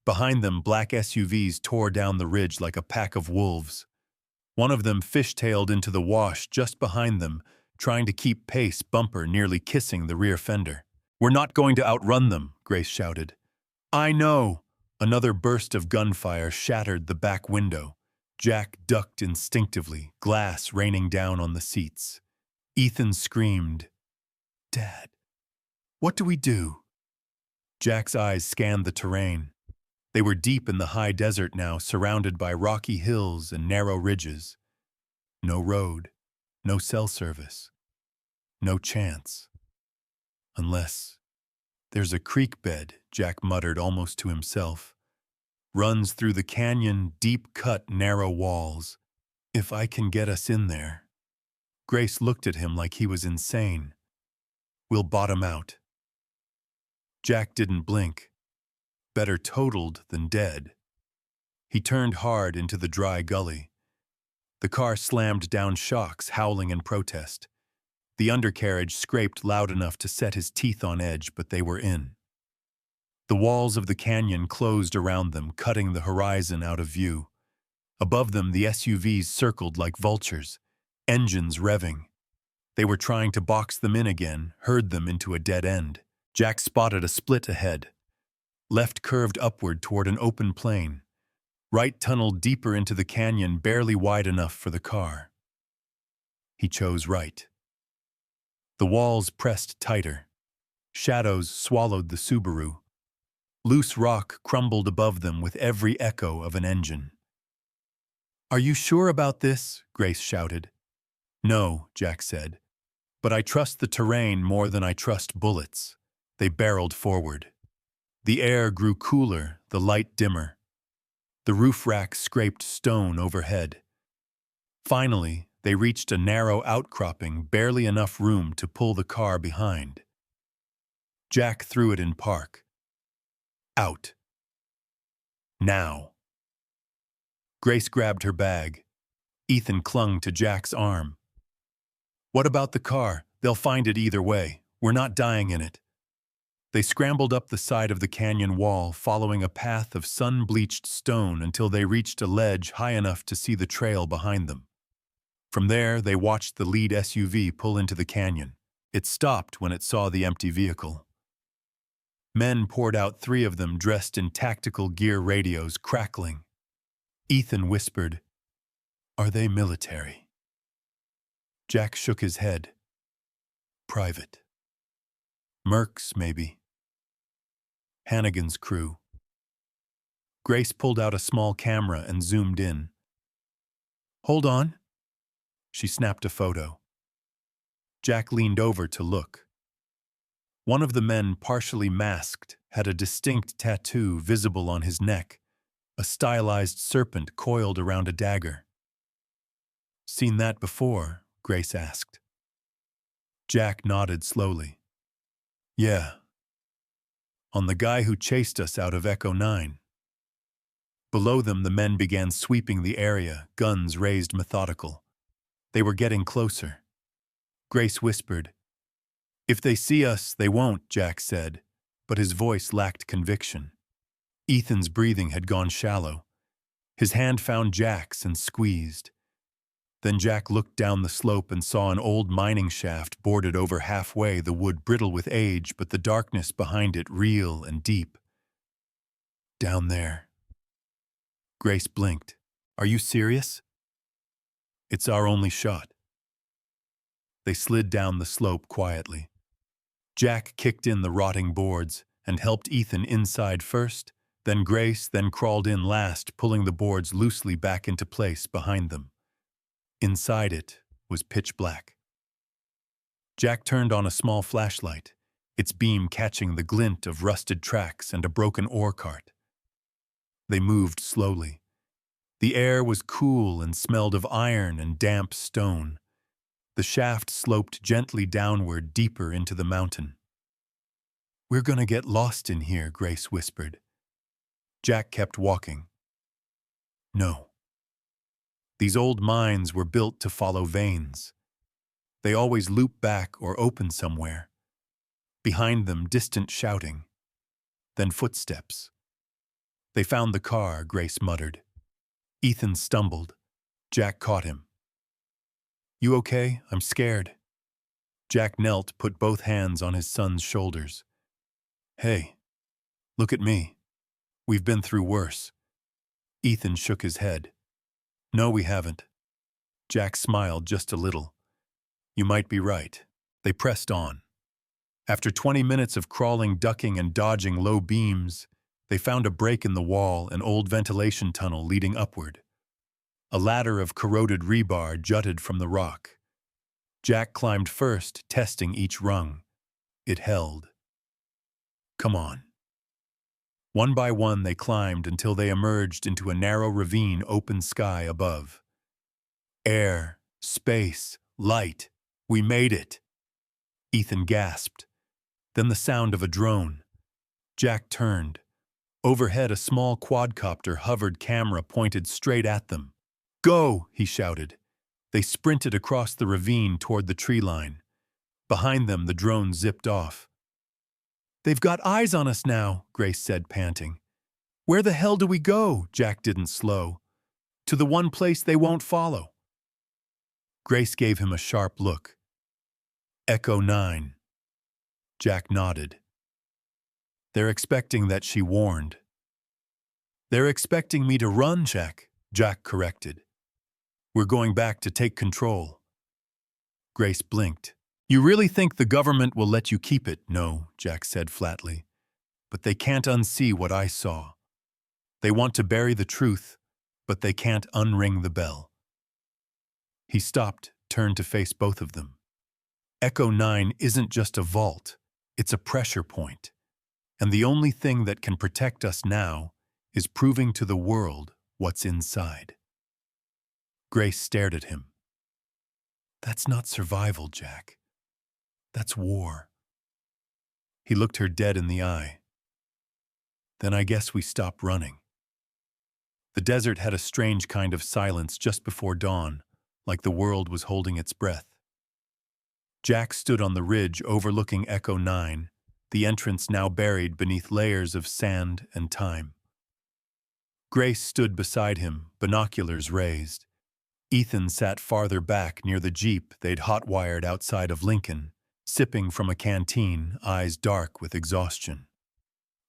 Behind them, black SUVs tore down the ridge like a pack of wolves. One of them fishtailed into the wash just behind them, trying to keep pace, bumper nearly kissing the rear fender. We're not going to outrun them, Grace shouted. I know! Another burst of gunfire shattered the back window. Jack ducked instinctively, glass raining down on the seats. Ethan screamed, Dad, what do we do? Jack's eyes scanned the terrain. They were deep in the high desert now, surrounded by rocky hills and narrow ridges. No road, no cell service, no chance. Unless there's a creek bed, Jack muttered almost to himself. Runs through the canyon, deep-cut, narrow walls. If I can get us in there. Grace looked at him like he was insane. We'll bottom out. Jack didn't blink. Better totaled than dead. He turned hard into the dry gully. The car slammed down shocks, howling in protest. The undercarriage scraped loud enough to set his teeth on edge, but they were in. The walls of the canyon closed around them, cutting the horizon out of view. Above them, the SUVs circled like vultures, engines revving. They were trying to box them in again, herd them into a dead end. Jack spotted a split ahead. Left curved upward toward an open plain. Right tunneled deeper into the canyon, barely wide enough for the car. He chose right. The walls pressed tighter. Shadows swallowed the Subaru. Loose rock crumbled above them with every echo of an engine. "Are you sure about this?" Grace shouted. "No," Jack said. "But I trust the terrain more than I trust bullets." They barreled forward. The air grew cooler, the light dimmer. The roof rack scraped stone overhead. Finally, they reached a narrow outcropping, barely enough room to pull the car behind. Jack threw it in park. Out. Now. Grace grabbed her bag. Ethan clung to Jack's arm. "What about the car? They'll find it either way. We're not dying in it." They scrambled up the side of the canyon wall, following a path of sun-bleached stone until they reached a ledge high enough to see the trail behind them. From there, they watched the lead SUV pull into the canyon. It stopped when it saw the empty vehicle. Men poured out, 3 of them dressed in tactical gear, radios crackling. Ethan whispered, "Are they military?" Jack shook his head. "Private. Mercs, maybe. Hannigan's crew." Grace pulled out a small camera and zoomed in. "Hold on." She snapped a photo. Jack leaned over to look. One of the men, partially masked, had a distinct tattoo visible on his neck, a stylized serpent coiled around a dagger. "Seen that before?" Grace asked. Jack nodded slowly. "Yeah. On the guy who chased us out of Echo 9. Below them, the men began sweeping the area, guns raised methodical. They were getting closer. Grace whispered, "If they see us, they won't," Jack said, but his voice lacked conviction. Ethan's breathing had gone shallow. His hand found Jack's and squeezed. Then Jack looked down the slope and saw an old mining shaft boarded over halfway, the wood brittle with age, but the darkness behind it real and deep. "Down there." Grace blinked. "Are you serious?" "It's our only shot." They slid down the slope quietly. Jack kicked in the rotting boards and helped Ethan inside first, then Grace, then crawled in last, pulling the boards loosely back into place behind them. Inside it was pitch black. Jack turned on a small flashlight, its beam catching the glint of rusted tracks and a broken ore cart. They moved slowly. The air was cool and smelled of iron and damp stone. The shaft sloped gently downward, deeper into the mountain. "We're gonna get lost in here," Grace whispered. Jack kept walking. "No." These old mines were built to follow veins. They always loop back or open somewhere. Behind them, distant shouting. Then footsteps. They found the car, Grace muttered. Ethan stumbled. Jack caught him. "You okay? I'm scared." Jack knelt, put both hands on his son's shoulders. "Hey, look at me. We've been through worse." Ethan shook his head. "No, we haven't." Jack smiled just a little. "You might be right." They pressed on. After 20 minutes of crawling, ducking, and dodging low beams, they found a break in the wall, an old ventilation tunnel leading upward. A ladder of corroded rebar jutted from the rock. Jack climbed first, testing each rung. It held. "Come on." One by one they climbed until they emerged into a narrow ravine, open sky above. "Air, space, light. We made it." Ethan gasped. Then the sound of a drone. Jack turned. Overhead, a small quadcopter hovered, camera pointed straight at them. "Go!" he shouted. They sprinted across the ravine toward the tree line. Behind them, the drone zipped off. "They've got eyes on us now," Grace said, panting. "Where the hell do we go?" Jack didn't slow. To the one place they won't follow. Grace gave him a sharp look. Echo 9. Jack nodded. They're expecting that she warned. They're expecting me to run, Jack corrected. We're going back to take control. Grace blinked. You really think the government will let you keep it? No, Jack said flatly. But they can't unsee what I saw. They want to bury the truth, but they can't unring the bell. He stopped, turned to face both of them. Echo 9 isn't just a vault, it's a pressure point. And the only thing that can protect us now is proving to the world what's inside. Grace stared at him. That's not survival, Jack. That's war. He looked her dead in the eye. Then I guess we stop running. The desert had a strange kind of silence just before dawn, like the world was holding its breath. Jack stood on the ridge overlooking Echo 9, the entrance now buried beneath layers of sand and time. Grace stood beside him, binoculars raised. Ethan sat farther back near the jeep they'd hot-wired outside of Lincoln, sipping from a canteen, eyes dark with exhaustion.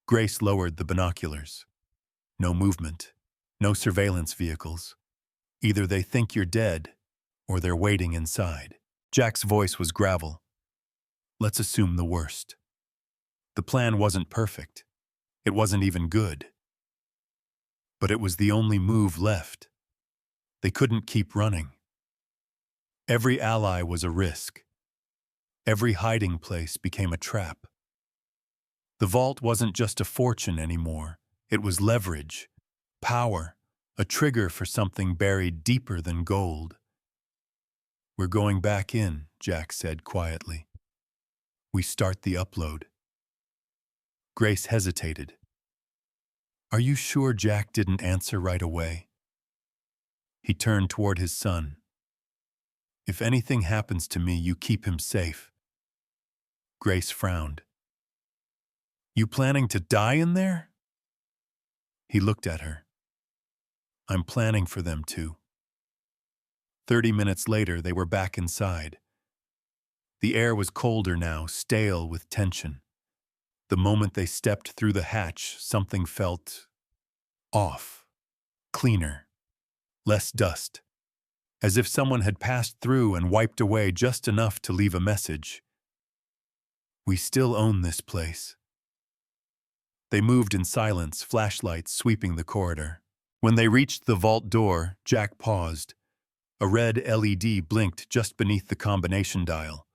Grace lowered the binoculars. No movement, no surveillance vehicles. Either they think you're dead, or they're waiting inside. Jack's voice was gravel. Let's assume the worst. The plan wasn't perfect. It wasn't even good. But it was the only move left. They couldn't keep running. Every ally was a risk. Every hiding place became a trap. The vault wasn't just a fortune anymore. It was leverage, power, a trigger for something buried deeper than gold. We're going back in, Jack said quietly. We start the upload. Grace hesitated. Are you sure Jack didn't answer right away? He turned toward his son. If anything happens to me, you keep him safe. Grace frowned. You planning to die in there? He looked at her. I'm planning for them to. 30 minutes later, they were back inside. The air was colder now, stale with tension. The moment they stepped through the hatch, something felt off, cleaner, less dust, as if someone had passed through and wiped away just enough to leave a message. We still own this place. They moved in silence, flashlights sweeping the corridor. When they reached the vault door, Jack paused. A red LED blinked just beneath the combination dial.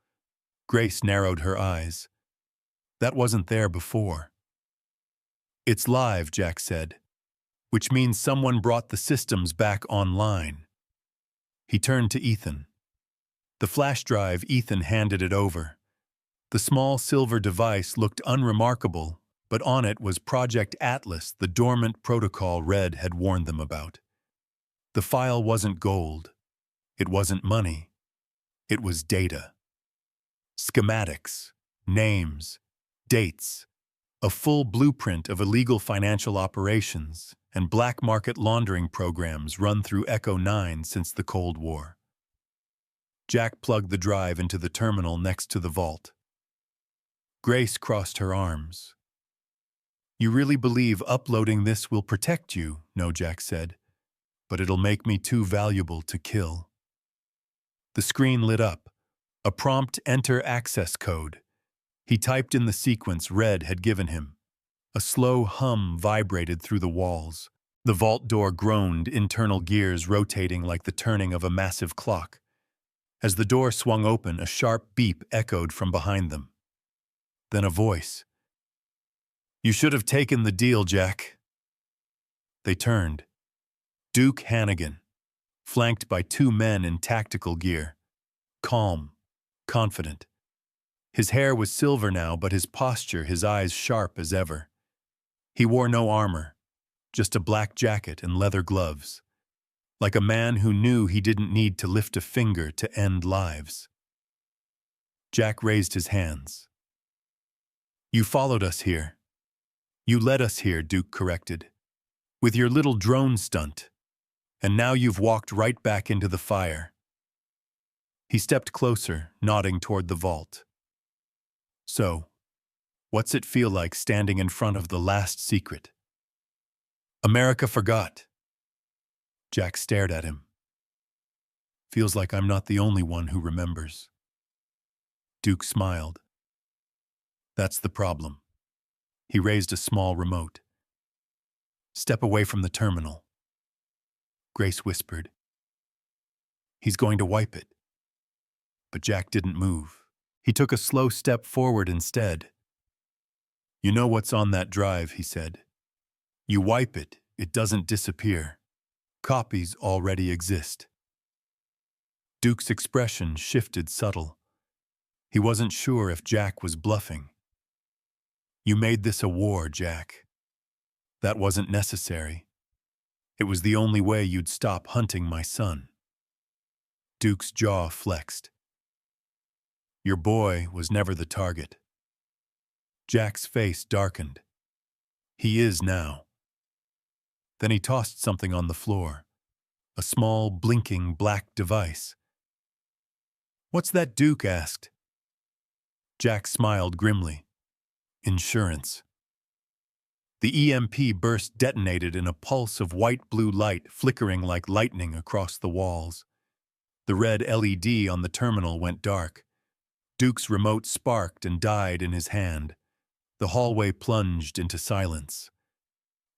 Grace narrowed her eyes. That wasn't there before. It's live, Jack said, which means someone brought the systems back online. He turned to Ethan. The flash drive, Ethan handed it over. The small silver device looked unremarkable, but on it was Project Atlas, the dormant protocol Red had warned them about. The file wasn't gold. It wasn't money. It was data. Schematics, names, dates, a full blueprint of illegal financial operations and black market laundering programs run through Echo 9 since the Cold War. Jack plugged the drive into the terminal next to the vault. Grace crossed her arms. You really believe uploading this will protect you? No, Jack said, but it'll make me too valuable to kill. The screen lit up. A prompt enter access code. He typed in the sequence Red had given him. A slow hum vibrated through the walls. The vault door groaned, internal gears rotating like the turning of a massive clock. As the door swung open, a sharp beep echoed from behind them. Then a voice. You should have taken the deal, Jack. They turned. Duke Hannigan, flanked by two men in tactical gear. Calm, confident. His hair was silver now, but his posture, his eyes sharp as ever. He wore no armor, just a black jacket and leather gloves, like a man who knew he didn't need to lift a finger to end lives. Jack raised his hands. You followed us here. You led us here, Duke corrected, with your little drone stunt. And now you've walked right back into the fire. He stepped closer, nodding toward the vault. So, what's it feel like standing in front of the last secret? America forgot. Jack stared at him. Feels like I'm not the only one who remembers. Duke smiled. That's the problem. He raised a small remote. Step away from the terminal. Grace whispered. He's going to wipe it. But Jack didn't move. He took a slow step forward instead. You know what's on that drive, he said. You wipe it, it doesn't disappear. Copies already exist. Duke's expression shifted subtle. He wasn't sure if Jack was bluffing. You made this a war, Jack. That wasn't necessary. It was the only way you'd stop hunting my son. Duke's jaw flexed. Your boy was never the target. Jack's face darkened. He is now. Then he tossed something on the floor. A small, blinking black device. What's that? Duke asked. Jack smiled grimly. Insurance. The EMP burst detonated in a pulse of white-blue light flickering like lightning across the walls. The red LED on the terminal went dark. Duke's remote sparked and died in his hand. The hallway plunged into silence.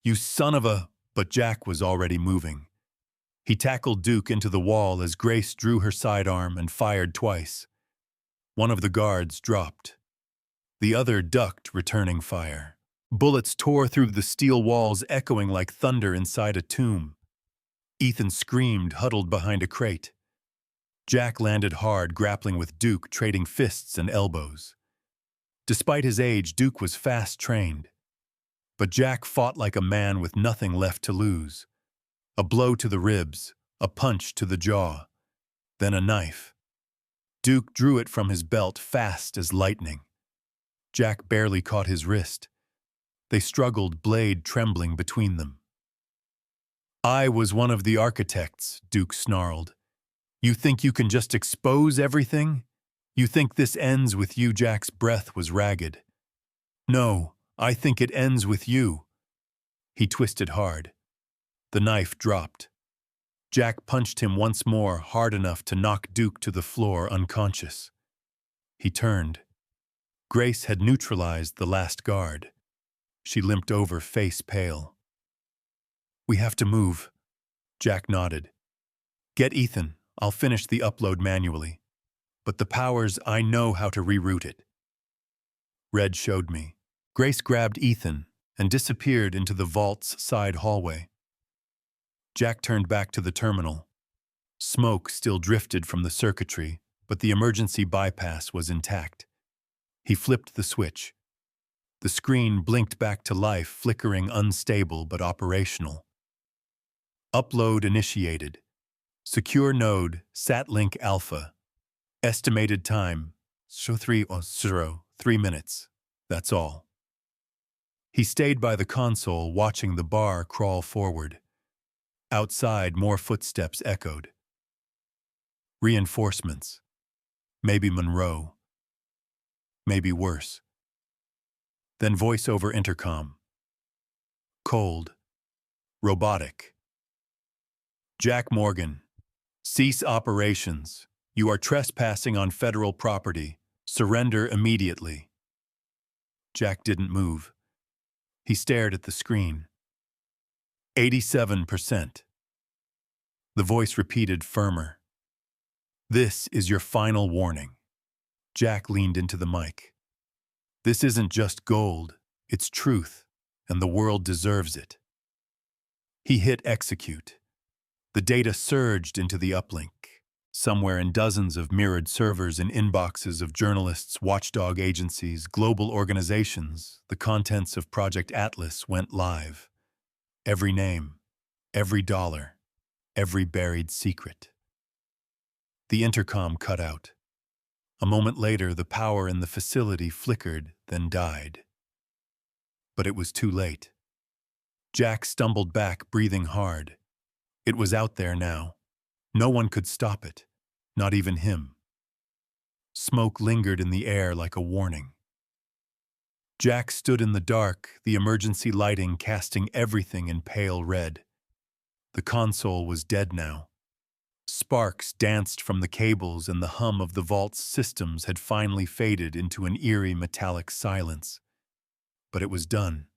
You son of a... But Jack was already moving. He tackled Duke into the wall as Grace drew her sidearm and fired twice. One of the guards dropped. The other ducked, returning fire. Bullets tore through the steel walls, echoing like thunder inside a tomb. Ethan screamed, huddled behind a crate. Jack landed hard, grappling with Duke, trading fists and elbows. Despite his age, Duke was fast-trained. But Jack fought like a man with nothing left to lose. A blow to the ribs, a punch to the jaw, then a knife. Duke drew it from his belt fast as lightning. Jack barely caught his wrist. They struggled, blade trembling between them. I was one of the architects, Duke snarled. You think you can just expose everything? You think this ends with you? Jack's breath was ragged. No, I think it ends with you. He twisted hard. The knife dropped. Jack punched him once more, hard enough to knock Duke to the floor unconscious. He turned. Grace had neutralized the last guard. She limped over, face pale. We have to move. Jack nodded. Get Ethan. I'll finish the upload manually. But the powers, I know how to reroute it. Red showed me. Grace grabbed Ethan and disappeared into the vault's side hallway. Jack turned back to the terminal. Smoke still drifted from the circuitry, but the emergency bypass was intact. He flipped the switch. The screen blinked back to life, flickering, unstable but operational. Upload initiated. Secure node, SatLink Alpha. Estimated time, 3 minutes. That's all. He stayed by the console, watching the bar crawl forward. Outside, more footsteps echoed. Reinforcements. Maybe Monroe. Maybe worse. Then voice over intercom. Cold. Robotic. Jack Morgan. Cease operations. You are trespassing on federal property. Surrender immediately. Jack didn't move. He stared at the screen. 87%. The voice repeated firmer. This is your final warning. Jack leaned into the mic. This isn't just gold, it's truth, and the world deserves it. He hit execute. The data surged into the uplink. Somewhere in dozens of mirrored servers and inboxes of journalists, watchdog agencies, global organizations, the contents of Project Atlas went live. Every name, every dollar, every buried secret. The intercom cut out. A moment later, the power in the facility flickered, then died. But it was too late. Jack stumbled back, breathing hard. It was out there now. No one could stop it, not even him. Smoke lingered in the air like a warning. Jack stood in the dark, the emergency lighting casting everything in pale red. The console was dead now. Sparks danced from the cables and the hum of the vault's systems had finally faded into an eerie metallic silence. But it was done.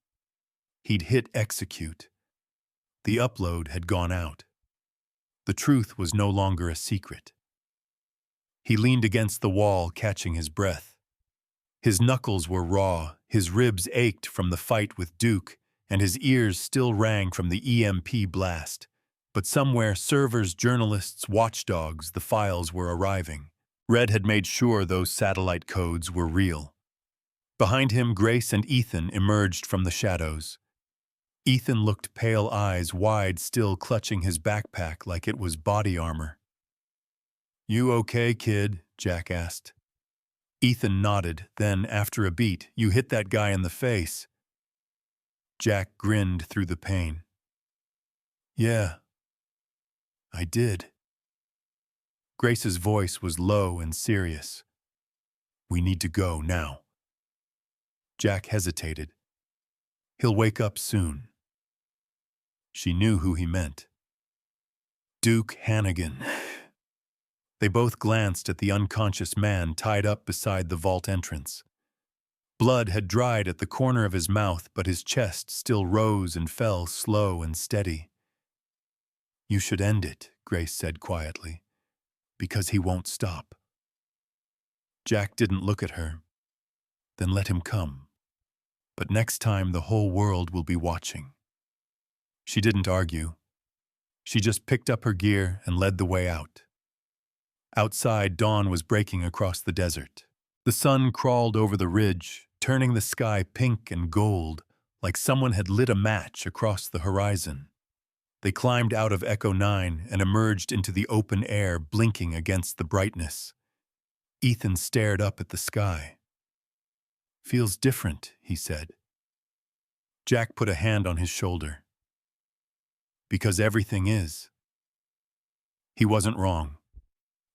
He'd hit execute. The upload had gone out. The truth was no longer a secret. He leaned against the wall, catching his breath. His knuckles were raw, his ribs ached from the fight with Duke, and his ears still rang from the EMP blast. But somewhere, servers, journalists, watchdogs, the files were arriving. Red had made sure those satellite codes were real. Behind him, Grace and Ethan emerged from the shadows. Ethan looked, pale eyes wide, still clutching his backpack like it was body armor. "You okay, kid?" Jack asked. Ethan nodded, then, after a beat, "You hit that guy in the face." Jack grinned through the pain. "Yeah, I did." Grace's voice was low and serious. "We need to go now." Jack hesitated. "He'll wake up soon." She knew who he meant. Duke Hannigan. They both glanced at the unconscious man tied up beside the vault entrance. Blood had dried at the corner of his mouth, but his chest still rose and fell slow and steady. "You should end it," Grace said quietly, "because he won't stop." Jack didn't look at her. "Then let him come. But next time the whole world will be watching." She didn't argue. She just picked up her gear and led the way out. Outside, dawn was breaking across the desert. The sun crawled over the ridge, turning the sky pink and gold, like someone had lit a match across the horizon. They climbed out of Echo 9 and emerged into the open air, blinking against the brightness. Ethan stared up at the sky. "Feels different," he said. Jack put a hand on his shoulder. "Because everything is." He wasn't wrong.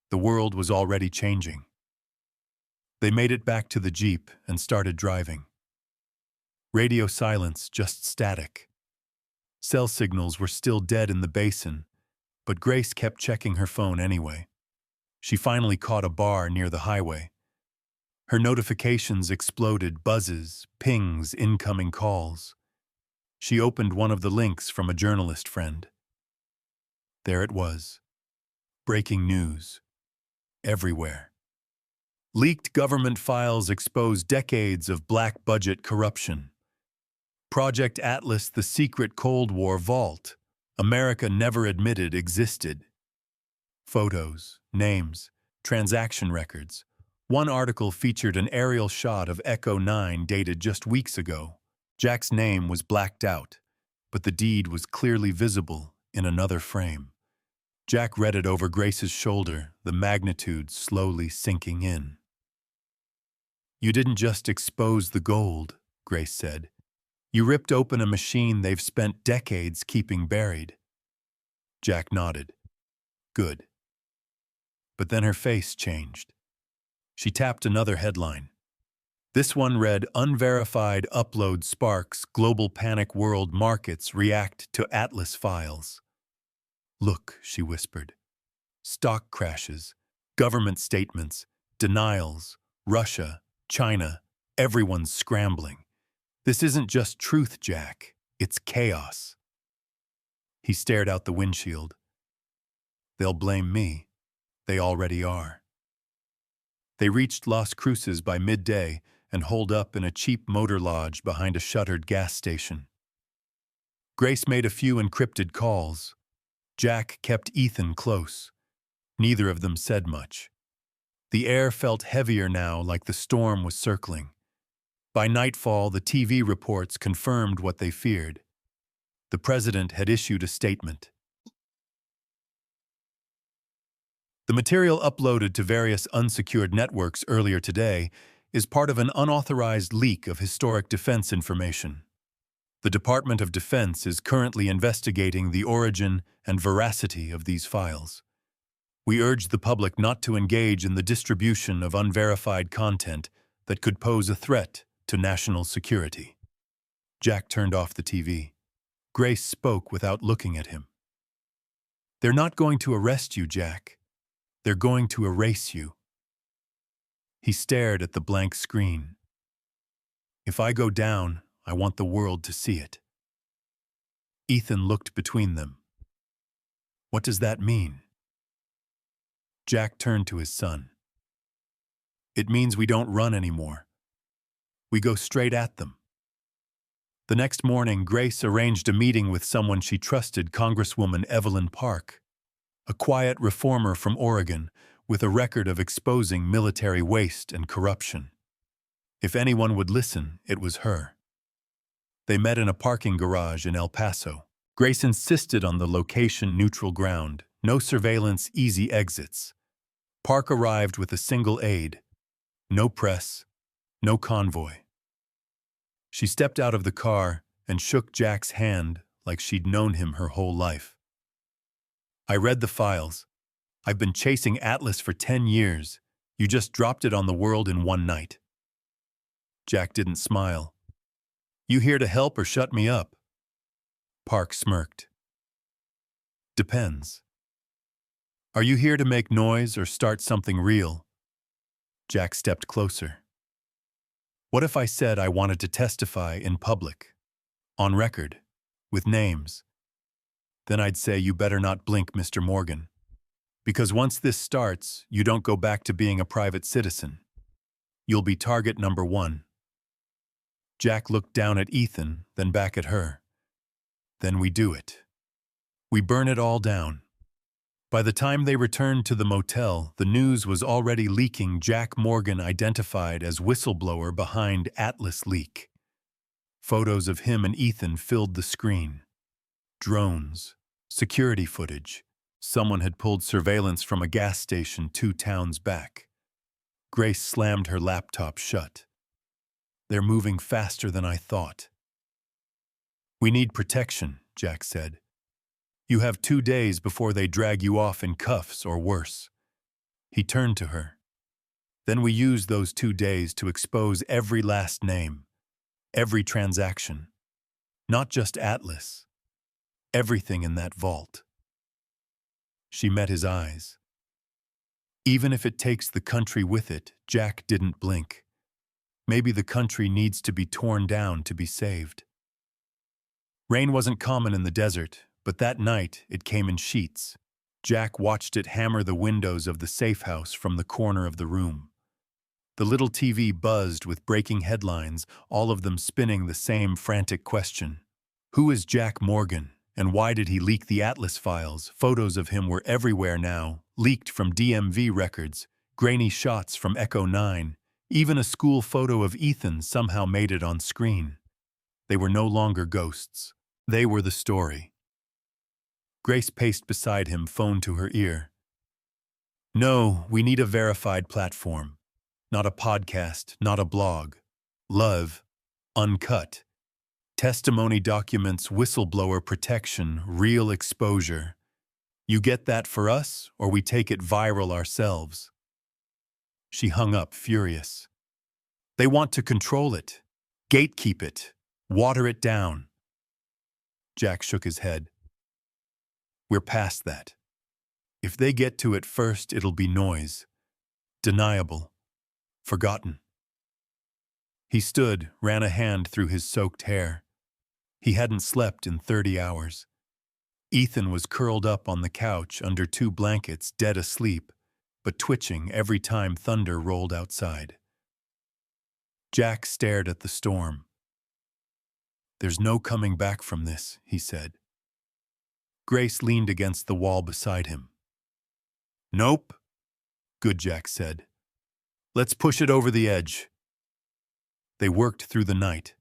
The world was already changing. They made it back to the Jeep and started driving. Radio silence, just static. Cell signals were still dead in the basin, but Grace kept checking her phone anyway. She finally caught a bar near the highway. Her notifications exploded, buzzes, pings, incoming calls. She opened one of the links from a journalist friend. There it was. Breaking news. Everywhere. Leaked government files expose decades of black budget corruption. Project Atlas, the secret Cold War vault America never admitted existed. Photos, names, transaction records. One article featured an aerial shot of Echo 9 dated just weeks ago. Jack's name was blacked out, but the deed was clearly visible in another frame. Jack read it over Grace's shoulder, the magnitude slowly sinking in. "You didn't just expose the gold," Grace said. "You ripped open a machine they've spent decades keeping buried." Jack nodded. "Good." But then her face changed. She tapped another headline. This one read, "Unverified upload sparks, global panic world markets react to Atlas files." "Look," she whispered. "Stock crashes, government statements, denials, Russia, China, everyone's scrambling. This isn't just truth, Jack. It's chaos." He stared out the windshield. "They'll blame me. They already are." They reached Las Cruces by midday and holed up in a cheap motor lodge behind a shuttered gas station. Grace made a few encrypted calls. Jack kept Ethan close. Neither of them said much. The air felt heavier now, like the storm was circling. By nightfall, the TV reports confirmed what they feared. The president had issued a statement. The material uploaded to various unsecured networks earlier today is part of an unauthorized leak of historic defense information. The Department of Defense is currently investigating the origin and veracity of these files. We urge the public not to engage in the distribution of unverified content that could pose a threat to national security. Jack turned off the TV. Grace spoke without looking at him. They're not going to arrest you, Jack. They're going to erase you. He stared at the blank screen. If I go down, I want the world to see it. Ethan looked between them. What does that mean? Jack turned to his son. It means we don't run anymore. We go straight at them. The next morning, Grace arranged a meeting with someone she trusted, Congresswoman Evelyn Park, a quiet reformer from Oregon with a record of exposing military waste and corruption. If anyone would listen, it was her. They met in a parking garage in El Paso. Grace insisted on the location-neutral ground, no surveillance, easy exits. Park arrived with a single aide. No press, no convoy. She stepped out of the car and shook Jack's hand like she'd known him her whole life. I read the files. I've been chasing Atlas for 10 years. You just dropped it on the world in one night. Jack didn't smile. You here to help or shut me up? Park smirked. Depends. Are you here to make noise or start something real? Jack stepped closer. What if I said I wanted to testify in public, on record, with names? Then I'd say you better not blink, Mr. Morgan. Because once this starts, you don't go back to being a private citizen. You'll be target number 1. Jack looked down at Ethan, then back at her. Then we do it. We burn it all down. By the time they returned to the motel, the news was already leaking. Jack Morgan identified as whistleblower behind Atlas leak. Photos of him and Ethan filled the screen. Drones, security footage. Someone had pulled surveillance from a gas station 2 towns back. Grace slammed her laptop shut. They're moving faster than I thought. We need protection, Jack said. You have 2 days before they drag you off in cuffs or worse. He turned to her. Then we use those 2 days to expose every last name, every transaction. Not just Atlas. Everything in that vault. She met his eyes. Even if it takes the country with it, Jack didn't blink. Maybe the country needs to be torn down to be saved. Rain wasn't common in the desert, but that night it came in sheets. Jack watched it hammer the windows of the safe house from the corner of the room. The little TV buzzed with breaking headlines, all of them spinning the same frantic question. Who is Jack Morgan, and why did he leak the Atlas files? Photos of him were everywhere now, leaked from DMV records, grainy shots from Echo 9. Even a school photo of Ethan somehow made it on screen. They were no longer ghosts. They were the story. Grace paced beside him, phone to her ear. No, we need a verified platform. Not a podcast, not a blog. Love, uncut. Testimony documents, whistleblower protection, real exposure. You get that for us, or we take it viral ourselves. She hung up, furious. They want to control it, gatekeep it, water it down. Jack shook his head. We're past that. If they get to it first, it'll be noise. Deniable. Forgotten. He stood, ran a hand through his soaked hair. He hadn't slept in 30 hours. Ethan was curled up on the couch under 2 blankets, dead asleep, but twitching every time thunder rolled outside. Jack stared at the storm. There's no coming back from this, he said. Grace leaned against the wall beside him. Nope, Good Jack said. Let's push it over the edge. They worked through the night.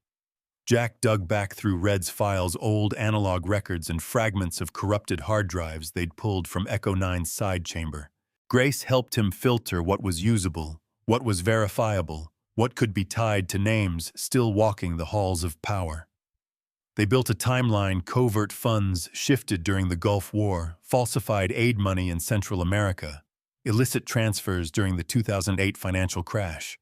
Jack dug back through Red's files, old analog records and fragments of corrupted hard drives they'd pulled from Echo 9's side chamber. Grace helped him filter what was usable, what was verifiable, what could be tied to names still walking the halls of power. They built a timeline: covert funds shifted during the Gulf War, falsified aid money in Central America, illicit transfers during the 2008 financial crash.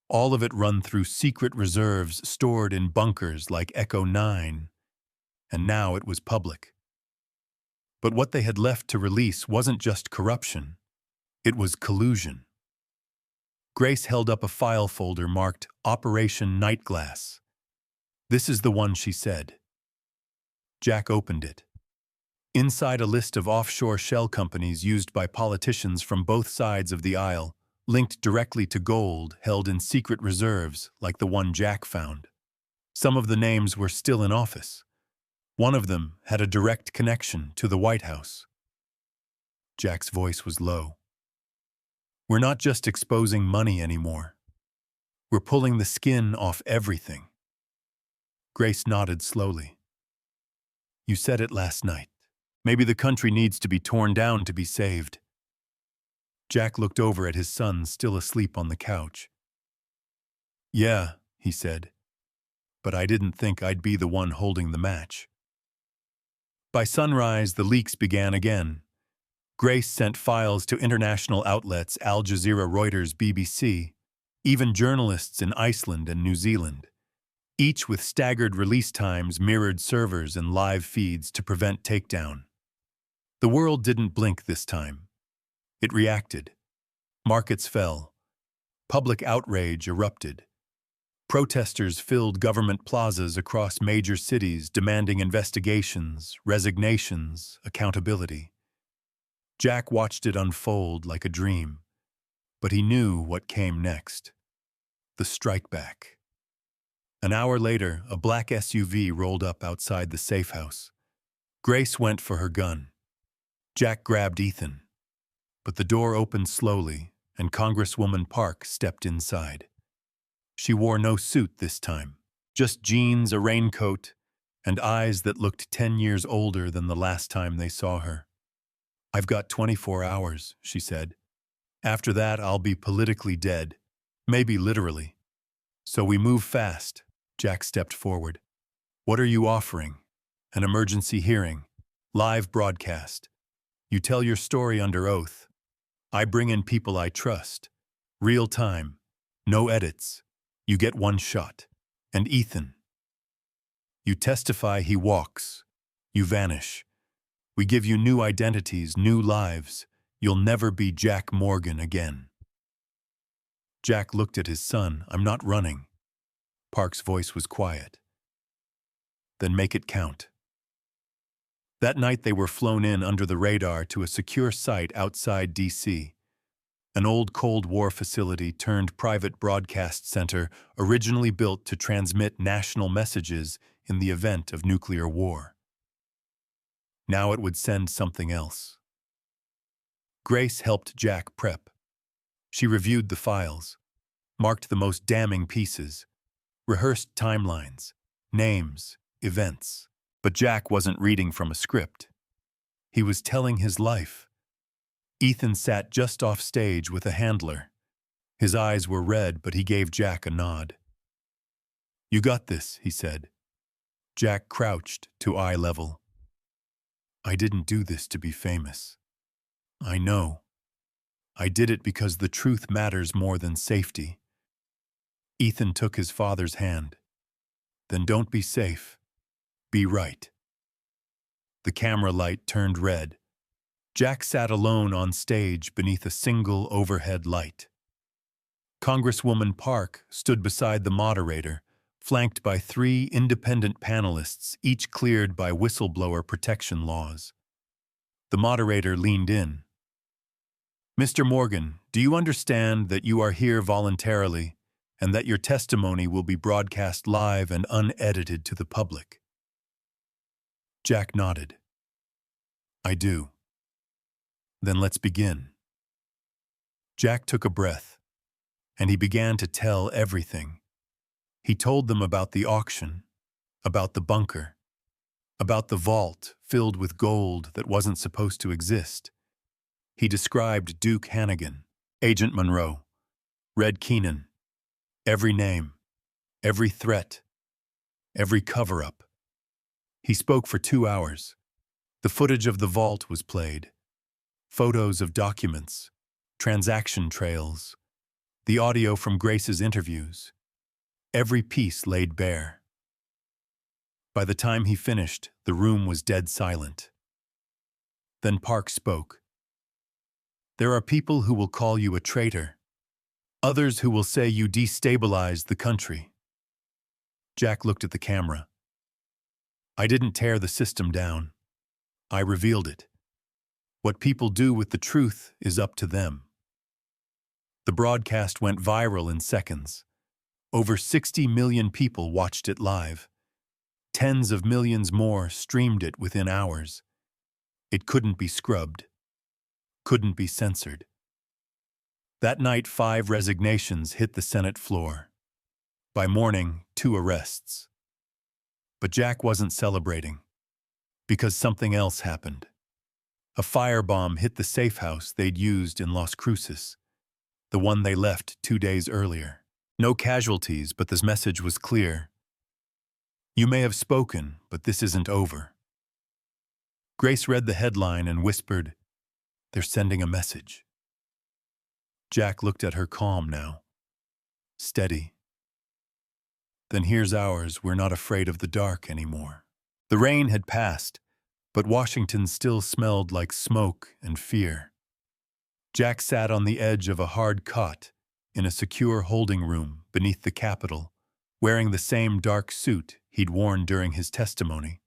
All of it run through secret reserves stored in bunkers like Echo 9, and now it was public. But what they had left to release wasn't just corruption, it was collusion. Grace held up a file folder marked Operation Nightglass. "This is the one," she said. Jack opened it. Inside, a list of offshore shell companies used by politicians from both sides of the aisle, linked directly to gold held in secret reserves like the one Jack found. Some of the names were still in office. One of them had a direct connection to the White House. Jack's voice was low. "We're not just exposing money anymore. We're pulling the skin off everything." Grace nodded slowly. "You said it last night. Maybe the country needs to be torn down to be saved." Jack looked over at his son, still asleep on the couch. "Yeah," he said, "but I didn't think I'd be the one holding the match." By sunrise, the leaks began again. Grace sent files to international outlets: Al Jazeera, Reuters, BBC, even journalists in Iceland and New Zealand, each with staggered release times, mirrored servers, and live feeds to prevent takedown. The world didn't blink this time. It reacted. Markets fell. Public outrage erupted. Protesters filled government plazas across major cities, demanding investigations, resignations, accountability. Jack watched it unfold like a dream, but he knew what came next: the strike back. An hour later, a black SUV rolled up outside the safe house. Grace went for her gun. Jack grabbed Ethan, but the door opened slowly, and Congresswoman Park stepped inside. She wore no suit this time, just jeans, a raincoat, and eyes that looked 10 years older than the last time they saw her. "I've got 24 hours, she said. "After that, I'll be politically dead, maybe literally. So we move fast." Jack stepped forward. "What are you offering?" "An emergency hearing. Live broadcast. You tell your story under oath. I bring in people I trust. Real time. No edits. You get one shot. And Ethan. You testify, he walks. You vanish. We give you new identities, new lives. You'll never be Jack Morgan again." Jack looked at his son. "I'm not running." Park's voice was quiet. "Then make it count." That night they were flown in under the radar to a secure site outside D.C., an old Cold War facility turned private broadcast center originally built to transmit national messages in the event of nuclear war. Now it would send something else. Grace helped Jack prep. She reviewed the files, marked the most damning pieces, rehearsed timelines, names, events. But Jack wasn't reading from a script. He was telling his life. Ethan sat just off stage with a handler. His eyes were red, but he gave Jack a nod. "You got this," he said. Jack crouched to eye level. "I didn't do this to be famous. I know. I did it because the truth matters more than safety." Ethan took his father's hand. "Then don't be safe. Be right." The camera light turned red. Jack sat alone on stage beneath a single overhead light. Congresswoman Park stood beside the moderator, flanked by 3 independent panelists, each cleared by whistleblower protection laws. The moderator leaned in. "Mr. Morgan, do you understand that you are here voluntarily and that your testimony will be broadcast live and unedited to the public?" Jack nodded. "I do." "Then let's begin." Jack took a breath, and he began to tell everything. He told them about the auction, about the bunker, about the vault filled with gold that wasn't supposed to exist. He described Duke Hannigan, Agent Monroe, Red Keenan, every name, every threat, every cover-up. He spoke for 2 hours. The footage of the vault was played. Photos of documents, transaction trails, the audio from Grace's interviews. Every piece laid bare. By the time he finished, the room was dead silent. Then Park spoke. There are people who will call you a traitor. Others who will say you destabilized the country. Jack looked at the camera. I didn't tear the system down. I revealed it. What people do with the truth is up to them. The broadcast went viral in seconds. Over 60 million people watched it live. Tens of millions more streamed it within hours. It couldn't be scrubbed. Couldn't be censored. That night, 5 resignations hit the Senate floor. By morning, 2 arrests. But Jack wasn't celebrating, because something else happened. A firebomb hit the safe house they'd used in Las Cruces, the one they left 2 days earlier. No casualties, but this message was clear. You may have spoken, but this isn't over. Grace read the headline and whispered, "They're sending a message." Jack looked at her calm now. Steady. Then here's ours, we're not afraid of the dark anymore. The rain had passed, but Washington still smelled like smoke and fear. Jack sat on the edge of a hard cot in a secure holding room beneath the Capitol, wearing the same dark suit he'd worn during his testimony.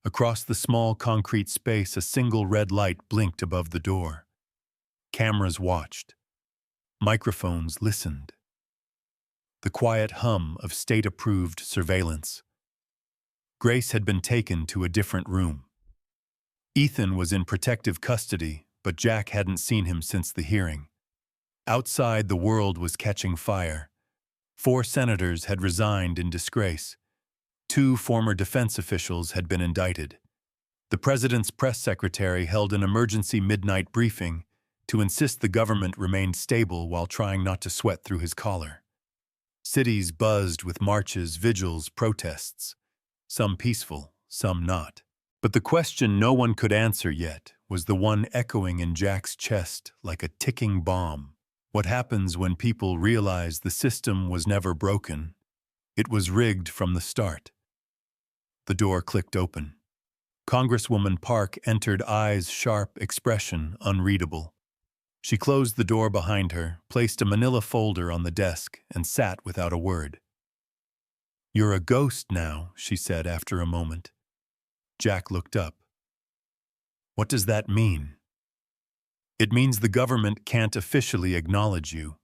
Across the small concrete space, a single red light blinked above the door. Cameras watched. Microphones listened. The quiet hum of state-approved surveillance. Grace had been taken to a different room. Ethan was in protective custody, but Jack hadn't seen him since the hearing. Outside, the world was catching fire. 4 senators had resigned in disgrace. 2 former defense officials had been indicted. The president's press secretary held an emergency midnight briefing to insist the government remained stable while trying not to sweat through his collar. Cities buzzed with marches, vigils, protests. Some peaceful, some not. But the question no one could answer yet was the one echoing in Jack's chest like a ticking bomb. What happens when people realize the system was never broken? It was rigged from the start. The door clicked open. Congresswoman Park entered, eyes sharp, expression unreadable. She closed the door behind her, placed a manila folder on the desk, and sat without a word. "You're a ghost now," she said after a moment. Jack looked up. "What does that mean?" "It means the government can't officially acknowledge you.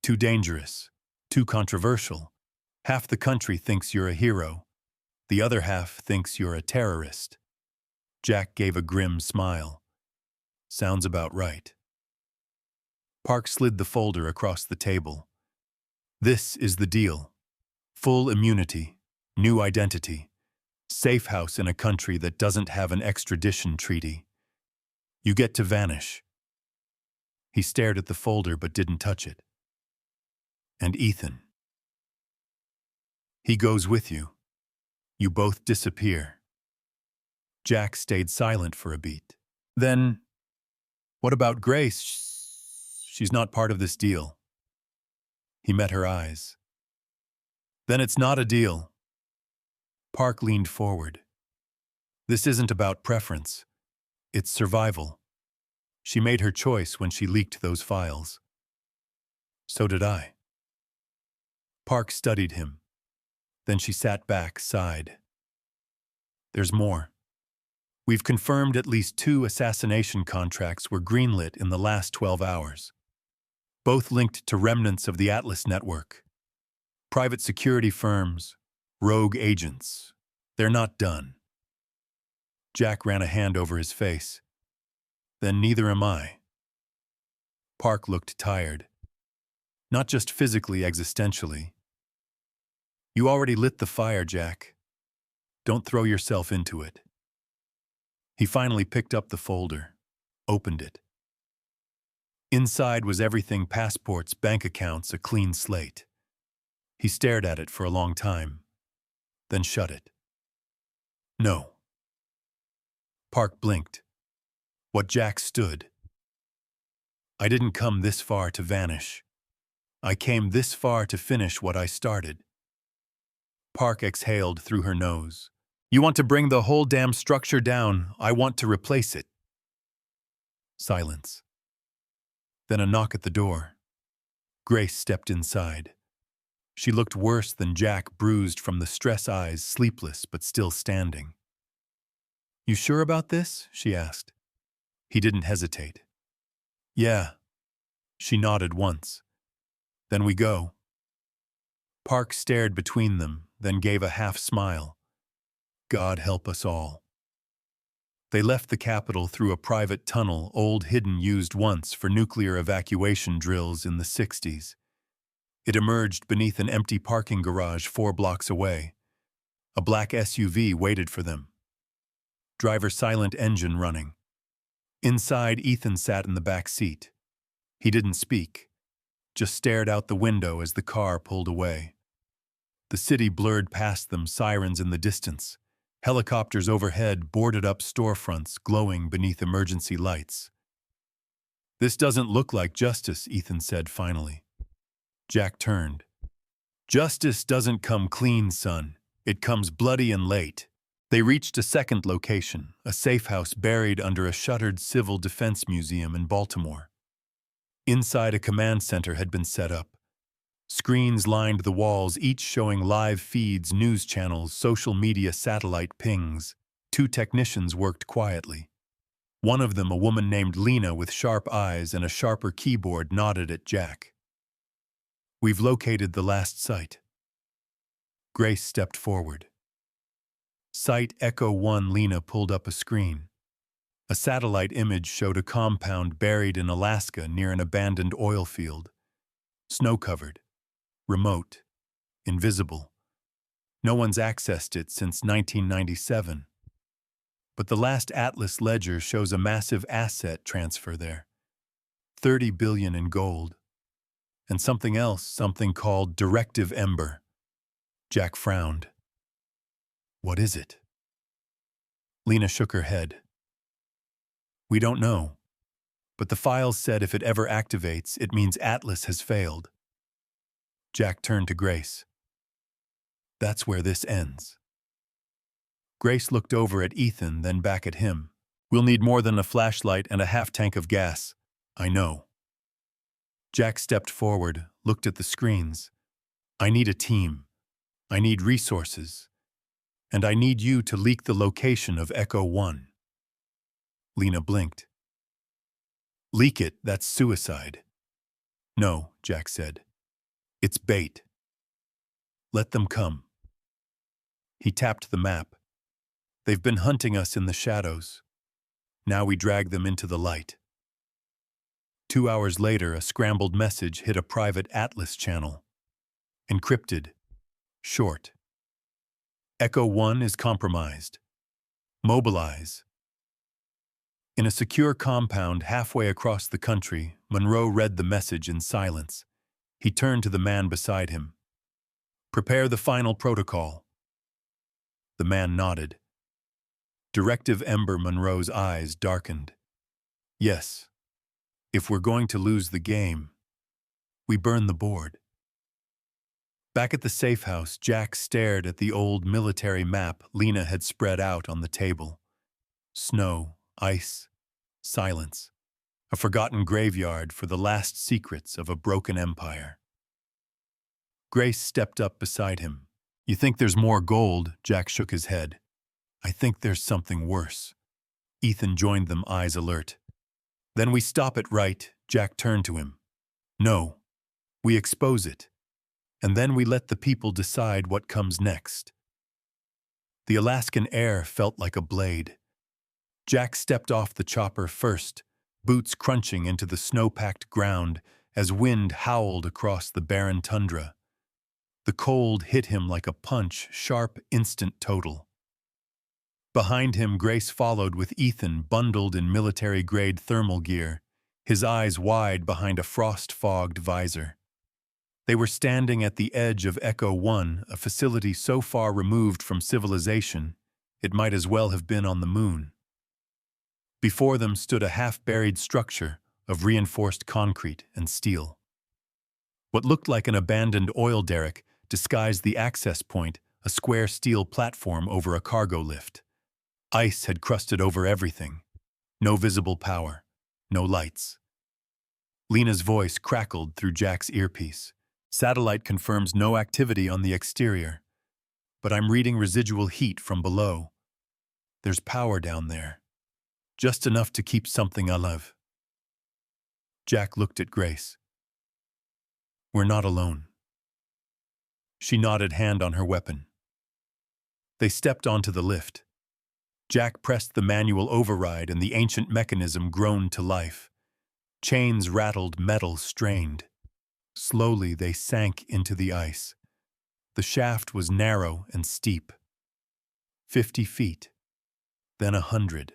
Too dangerous. Too controversial. Half the country thinks you're a hero. The other half thinks you're a terrorist." Jack gave a grim smile. "Sounds about right." Park slid the folder across the table. "This is the deal. Full immunity, new identity, safe house in a country that doesn't have an extradition treaty. You get to vanish." He stared at the folder but didn't touch it. "And Ethan. He goes with you. You both disappear." Jack stayed silent for a beat. "Then, what about Grace? She's not part of this deal." He met her eyes. "Then it's not a deal." Park leaned forward. "This isn't about preference. It's survival. She made her choice when she leaked those files. So did I." Park studied him. Then she sat back, sighed. "There's more. We've confirmed at least 2 assassination contracts were greenlit in the last 12 hours. Both linked to remnants of the Atlas network. Private security firms, rogue agents. They're not done." Jack ran a hand over his face. "Then neither am I." Park looked tired. Not just physically, existentially. "You already lit the fire, Jack. Don't throw yourself into it." He finally picked up the folder, opened it. Inside was everything: passports, bank accounts, a clean slate. He stared at it for a long time, then shut it. No. Park blinked. What Jack stood. I didn't come this far to vanish. I came this far to finish what I started. Park exhaled through her nose. You want to bring the whole damn structure down. I want to replace it. Silence. Then a knock at the door. Grace stepped inside. She looked worse than Jack, bruised from the stress eyes, sleepless but still standing. You sure about this? She asked. He didn't hesitate. Yeah. She nodded once. Then we go. Park stared between them, then gave a half smile. God help us all. They left the Capitol through a private tunnel old hidden used once for nuclear evacuation drills in the 60s. It emerged beneath an empty parking garage 4 blocks away. A black SUV waited for them. Driver silent engine running. Inside, Ethan sat in the back seat. He didn't speak, just stared out the window as the car pulled away. The city blurred past them, sirens in the distance. Helicopters overhead, boarded up storefronts glowing beneath emergency lights. This doesn't look like justice, Ethan said finally. Jack turned. Justice doesn't come clean, son. It comes bloody and late. They reached a second location, a safe house buried under a shuttered civil defense museum in Baltimore. Inside, a command center had been set up. Screens lined the walls, each showing live feeds, news channels, social media satellite pings. 2 technicians worked quietly. One of them, a woman named Lena with sharp eyes and a sharper keyboard, nodded at Jack. We've located the last site. Grace stepped forward. Site Echo 1. Lena pulled up a screen. A satellite image showed a compound buried in Alaska near an abandoned oil field. Snow-covered. Remote. Invisible. No one's accessed it since 1997. But the last Atlas ledger shows a massive asset transfer there. $30 billion in gold. And something else, something called Directive Ember. Jack frowned. What is it? Lena shook her head. We don't know. But the files said if it ever activates, it means Atlas has failed. Jack turned to Grace. That's where this ends. Grace looked over at Ethan, then back at him. We'll need more than a flashlight and a half tank of gas. I know. Jack stepped forward, looked at the screens. I need a team. I need resources. And I need you to leak the location of Echo 1. Lena blinked. Leak it, that's suicide. No, Jack said. It's bait. Let them come. He tapped the map. They've been hunting us in the shadows. Now we drag them into the light. 2 hours later, a scrambled message hit a private Atlas channel. Encrypted. Short. Echo 1 is compromised. Mobilize. In a secure compound halfway across the country, Monroe read the message in silence. He turned to the man beside him. Prepare the final protocol. The man nodded. Directive Ember. Monroe's eyes darkened. Yes. If we're going to lose the game, we burn the board. Back at the safe house, Jack stared at the old military map Lena had spread out on the table. Snow, ice, silence. A forgotten graveyard for the last secrets of a broken empire. Grace stepped up beside him. You think there's more gold? Jack shook his head. I think there's something worse. Ethan joined them, eyes alert. Then we stop it, right? Jack turned to him. No. We expose it. And then we let the people decide what comes next. The Alaskan air felt like a blade. Jack stepped off the chopper first, boots crunching into the snow-packed ground as wind howled across the barren tundra. The cold hit him like a punch, sharp, instant total. Behind him, Grace followed with Ethan bundled in military-grade thermal gear, his eyes wide behind a frost-fogged visor. They were standing at the edge of Echo 1, a facility so far removed from civilization, It might as well have been on the moon. Before them stood a half-buried structure of reinforced concrete and steel. What looked like an abandoned oil derrick disguised the access point, a square steel platform over a cargo lift. Ice had crusted over everything. No visible power. No lights. Lena's voice crackled through Jack's earpiece. Satellite confirms no activity on the exterior, but I'm reading residual heat from below. There's power down there. Just enough to keep something alive. Jack looked at Grace. We're not alone. She nodded, hand on her weapon. They stepped onto the lift. Jack pressed the manual override and the ancient mechanism groaned to life. Chains rattled, metal strained. Slowly they sank into the ice. The shaft was narrow and steep. 50 feet, then 100.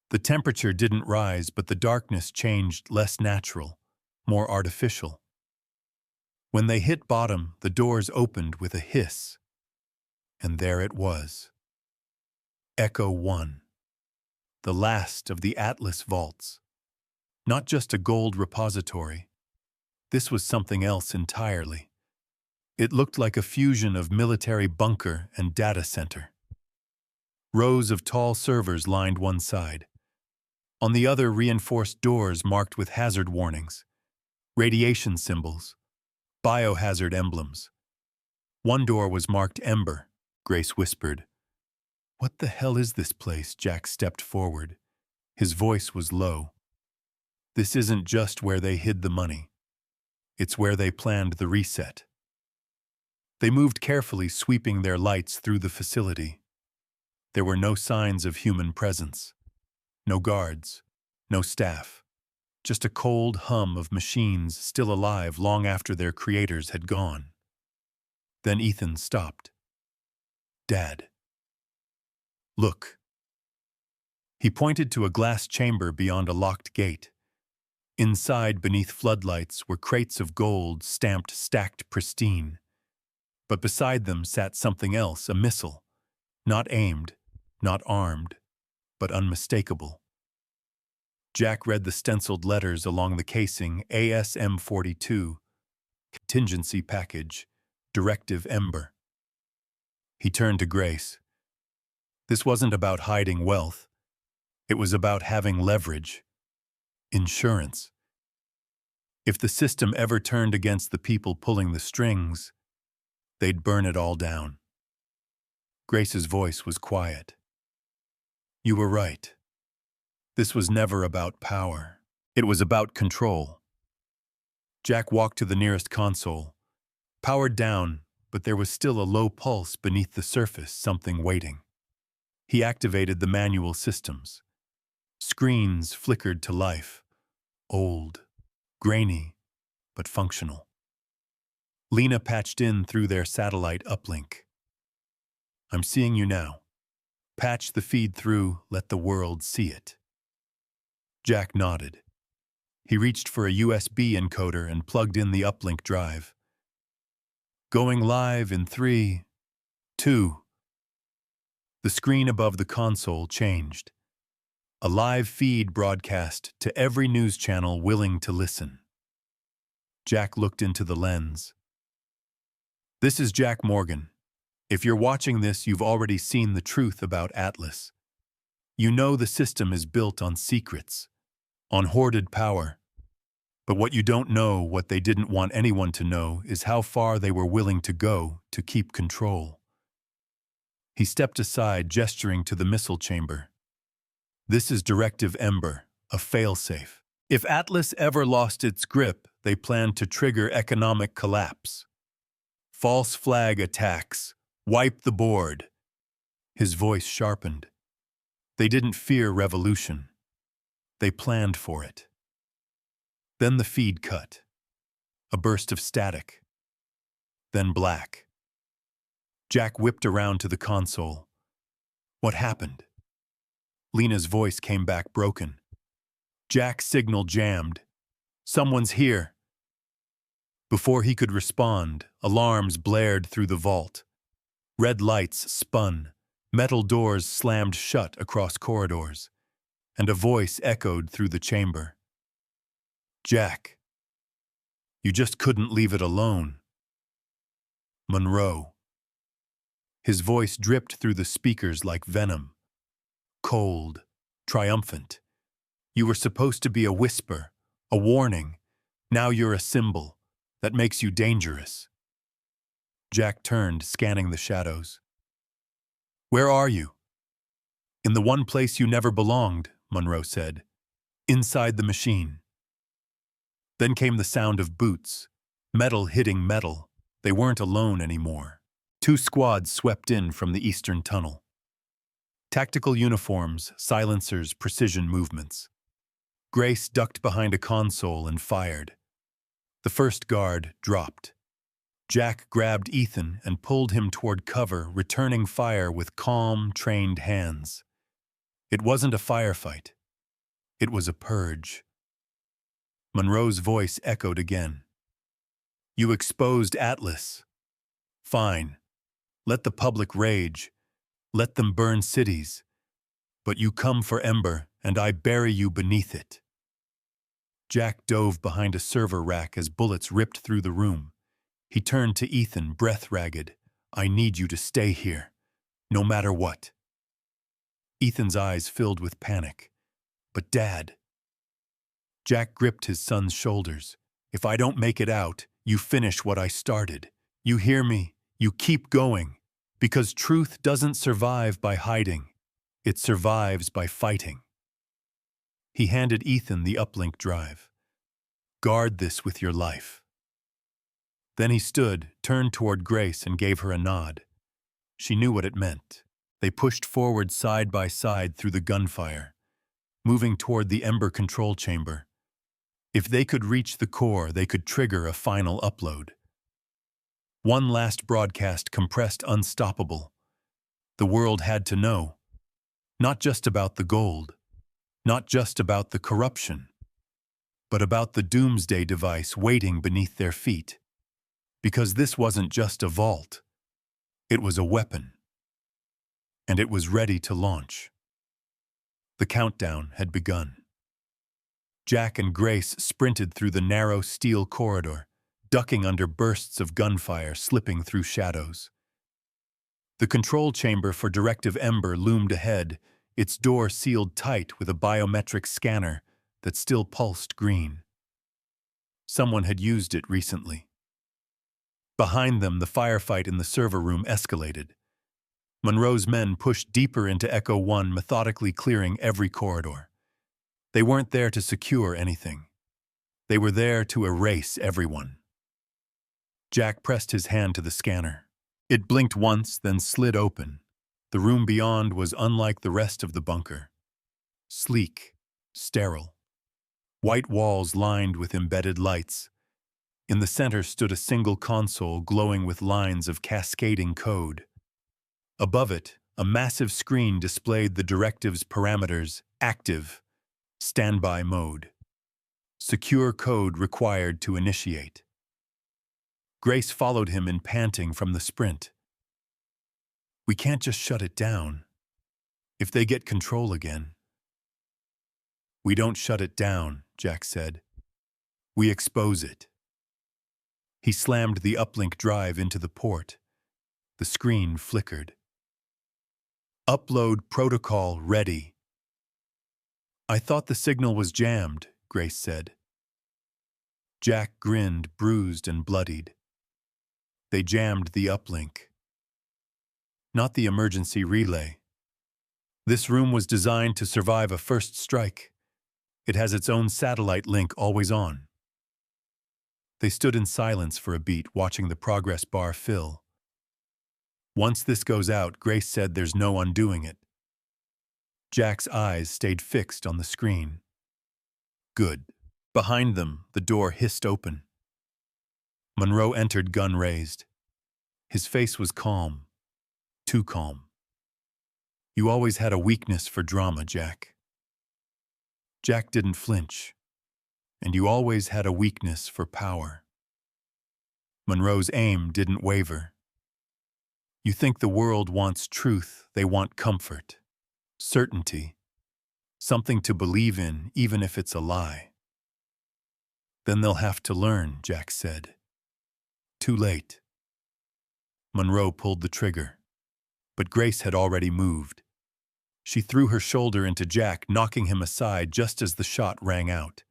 The temperature didn't rise, but the darkness changed, less natural, more artificial. When they hit bottom, the doors opened with a hiss. And there it was. Echo 1. The last of the Atlas vaults. Not just a gold repository. This was something else entirely. It looked like a fusion of military bunker and data center. Rows of tall servers lined one side. On the other, reinforced doors marked with hazard warnings, radiation symbols, biohazard emblems. One door was marked Ember, Grace whispered. What the hell is this place? Jack stepped forward. His voice was low. This isn't just where they hid the money. It's where they planned the reset. They moved carefully, sweeping their lights through the facility. There were no signs of human presence. No guards, no staff. Just a cold hum of machines still alive long after their creators had gone. Then Ethan stopped. Dad. Look. He pointed to a glass chamber beyond a locked gate. Inside, beneath floodlights, were crates of gold, stacked pristine. But beside them sat something else, a missile. Not aimed, not armed, but unmistakable. Jack read the stenciled letters along the casing, ASM-42, Contingency Package, Directive Ember. He turned to Grace. This wasn't about hiding wealth. It was about having leverage. Insurance. If the system ever turned against the people pulling the strings, they'd burn it all down. Grace's voice was quiet. You were right. This was never about power. It was about control. Jack walked to the nearest console. Powered down, but there was still a low pulse beneath the surface, something waiting. He activated the manual systems. Screens flickered to life. Old, grainy, but functional. Lena patched in through their satellite uplink. I'm seeing you now. Patch the feed through, let the world see it. Jack nodded. He reached for a USB encoder and plugged in the uplink drive. Going live in 3, 2. The screen above the console changed. A live feed broadcast to every news channel willing to listen. Jack looked into the lens. This is Jack Morgan. If you're watching this, you've already seen the truth about Atlas. You know the system is built on secrets, on hoarded power. But what you don't know, what they didn't want anyone to know, is how far they were willing to go to keep control. He stepped aside, gesturing to the missile chamber. This is Directive Ember, a failsafe. If Atlas ever lost its grip, they planned to trigger economic collapse. False flag attacks. Wipe the board. His voice sharpened. They didn't fear revolution. They planned for it. Then the feed cut. A burst of static. Then black. Jack whipped around to the console. What happened? Lena's voice came back broken. Jack's signal jammed. Someone's here. Before he could respond, alarms blared through the vault. Red lights spun. Metal doors slammed shut across corridors, and a voice echoed through the chamber. "Jack, you just couldn't leave it alone." "Monroe." His voice dripped through the speakers like venom. Cold, triumphant. "You were supposed to be a whisper, a warning. Now you're a symbol. That makes you dangerous." Jack turned, scanning the shadows. "Where are you?" "In the one place you never belonged," Monroe said. "Inside the machine." Then came the sound of boots, metal hitting metal. They weren't alone anymore. 2 squads swept in from the eastern tunnel. Tactical uniforms, silencers, precision movements. Grace ducked behind a console and fired. The first guard dropped. Jack grabbed Ethan and pulled him toward cover, returning fire with calm, trained hands. It wasn't a firefight. It was a purge. Monroe's voice echoed again. "You exposed Atlas. Fine. Let the public rage. Let them burn cities. But you come for Ember, and I bury you beneath it." Jack dove behind a server rack as bullets ripped through the room. He turned to Ethan, breath ragged. "I need you to stay here, no matter what." Ethan's eyes filled with panic. "But Dad..." Jack gripped his son's shoulders. "If I don't make it out, you finish what I started. You hear me? You keep going. Because truth doesn't survive by hiding. It survives by fighting." He handed Ethan the uplink drive. "Guard this with your life." Then he stood, turned toward Grace, and gave her a nod. She knew what it meant. They pushed forward side by side through the gunfire, moving toward the Ember control chamber. If they could reach the core, they could trigger a final upload. One last broadcast compressed unstoppable. The world had to know. Not just about the gold, not just about the corruption, but about the doomsday device waiting beneath their feet. Because this wasn't just a vault. It was a weapon. And it was ready to launch. The countdown had begun. Jack and Grace sprinted through the narrow steel corridor, ducking under bursts of gunfire slipping through shadows. The control chamber for Directive Ember loomed ahead, its door sealed tight with a biometric scanner that still pulsed green. Someone had used it recently. Behind them, the firefight in the server room escalated. Monroe's men pushed deeper into Echo 1, methodically clearing every corridor. They weren't there to secure anything. They were there to erase everyone. Jack pressed his hand to the scanner. It blinked once, then slid open. The room beyond was unlike the rest of the bunker. Sleek, sterile. White walls lined with embedded lights. In the center stood a single console glowing with lines of cascading code. Above it, a massive screen displayed the directive's parameters: active, standby mode. Secure code required to initiate. Grace followed him in panting from the sprint. "We can't just shut it down. If they get control again." "We don't shut it down," Jack said. "We expose it." He slammed the uplink drive into the port. The screen flickered. "Upload protocol ready." "I thought the signal was jammed," Grace said. Jack grinned, bruised and bloodied. They jammed the uplink. Not the emergency relay. This room was designed to survive a first strike. It has its own satellite link always on. They stood in silence for a beat, watching the progress bar fill. "Once this goes out," Grace said, "there's no undoing it." Jack's eyes stayed fixed on the screen. "Good." Behind them, the door hissed open. Monroe entered, gun raised. His face was calm. Too calm. "You always had a weakness for drama, Jack." Jack didn't flinch. "And you always had a weakness for power." Monroe's aim didn't waver. You think the world wants truth, they want comfort, certainty, something to believe in even if it's a lie. Then they'll have to learn, Jack said. Too late. Monroe pulled the trigger, but Grace had already moved. She threw her shoulder into Jack, knocking him aside just as the shot rang out.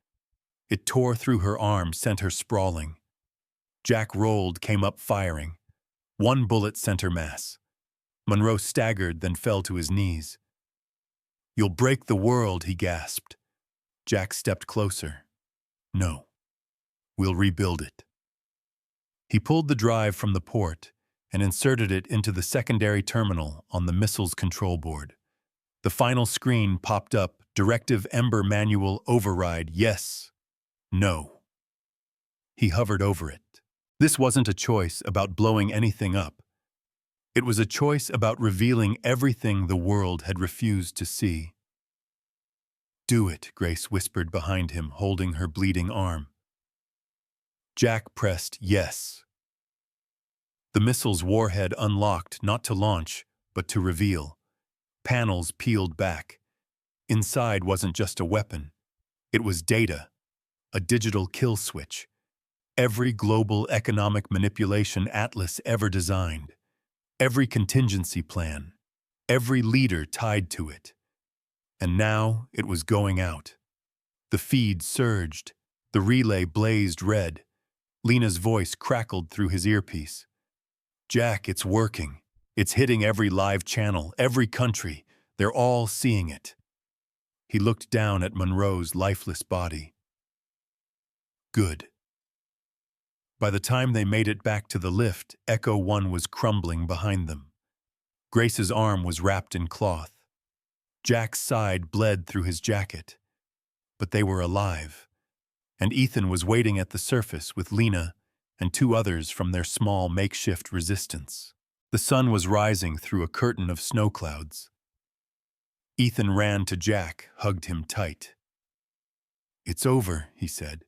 It tore through her arm, sent her sprawling. Jack rolled, came up firing. One bullet sent her mass. Monroe staggered, then fell to his knees. "You'll break the world," he gasped. Jack stepped closer. "No. We'll rebuild it." He pulled the drive from the port and inserted it into the secondary terminal on the missile's control board. The final screen popped up, Directive Ember Manual Override, yes, no. He hovered over it. This wasn't a choice about blowing anything up. It was a choice about revealing everything the world had refused to see. "Do it," Grace whispered behind him, holding her bleeding arm. Jack pressed yes. The missile's warhead unlocked, not to launch, but to reveal. Panels peeled back. Inside wasn't just a weapon. It was data, a digital kill switch. Every global economic manipulation atlas ever designed. Every contingency plan. Every leader tied to it. And now it was going out. The feed surged. The relay blazed red. Lena's voice crackled through his earpiece. "Jack, it's working. It's hitting every live channel, every country. They're all seeing it." He looked down at Monroe's lifeless body. Good. By the time they made it back to the lift, Echo 1 was crumbling behind them. Grace's arm was wrapped in cloth. Jack's side bled through his jacket. But they were alive, and Ethan was waiting at the surface with Lena and two others from their small makeshift resistance. The sun was rising through a curtain of snow clouds. Ethan ran to Jack, hugged him tight. "It's over," he said.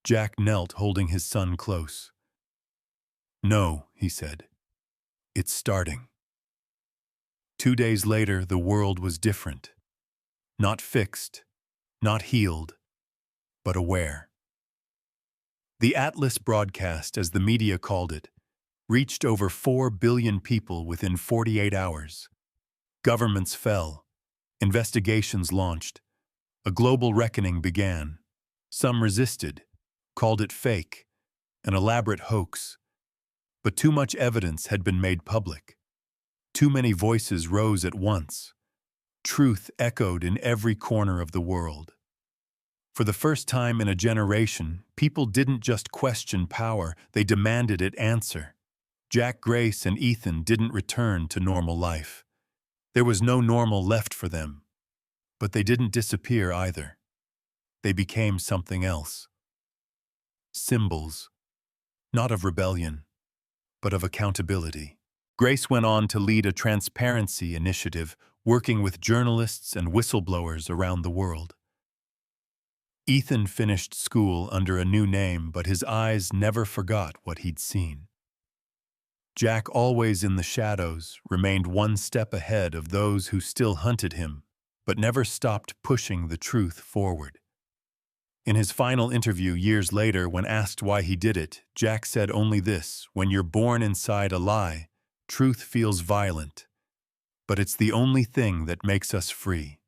Jack knelt, holding his son close. "No," he said. "It's starting." 2 days later, the world was different. Not fixed, not healed, but aware. The Atlas broadcast, as the media called it, reached over 4 billion people within 48 hours. Governments fell. Investigations launched. A global reckoning began. Some resisted, called it fake, an elaborate hoax. But too much evidence had been made public. Too many voices rose at once. Truth echoed in every corner of the world. For the first time in a generation, people didn't just question power, they demanded it answer. Jack, Grace, and Ethan didn't return to normal life. There was no normal left for them. But they didn't disappear either. They became something else. Symbols, not of rebellion, but of accountability. Grace went on to lead a transparency initiative, working with journalists and whistleblowers around the world. Ethan finished school under a new name, but his eyes never forgot what he'd seen. Jack, always in the shadows, remained one step ahead of those who still hunted him, but never stopped pushing the truth forward. In his final interview years later, when asked why he did it, Jack said only this: "When you're born inside a lie, truth feels violent, but it's the only thing that makes us free."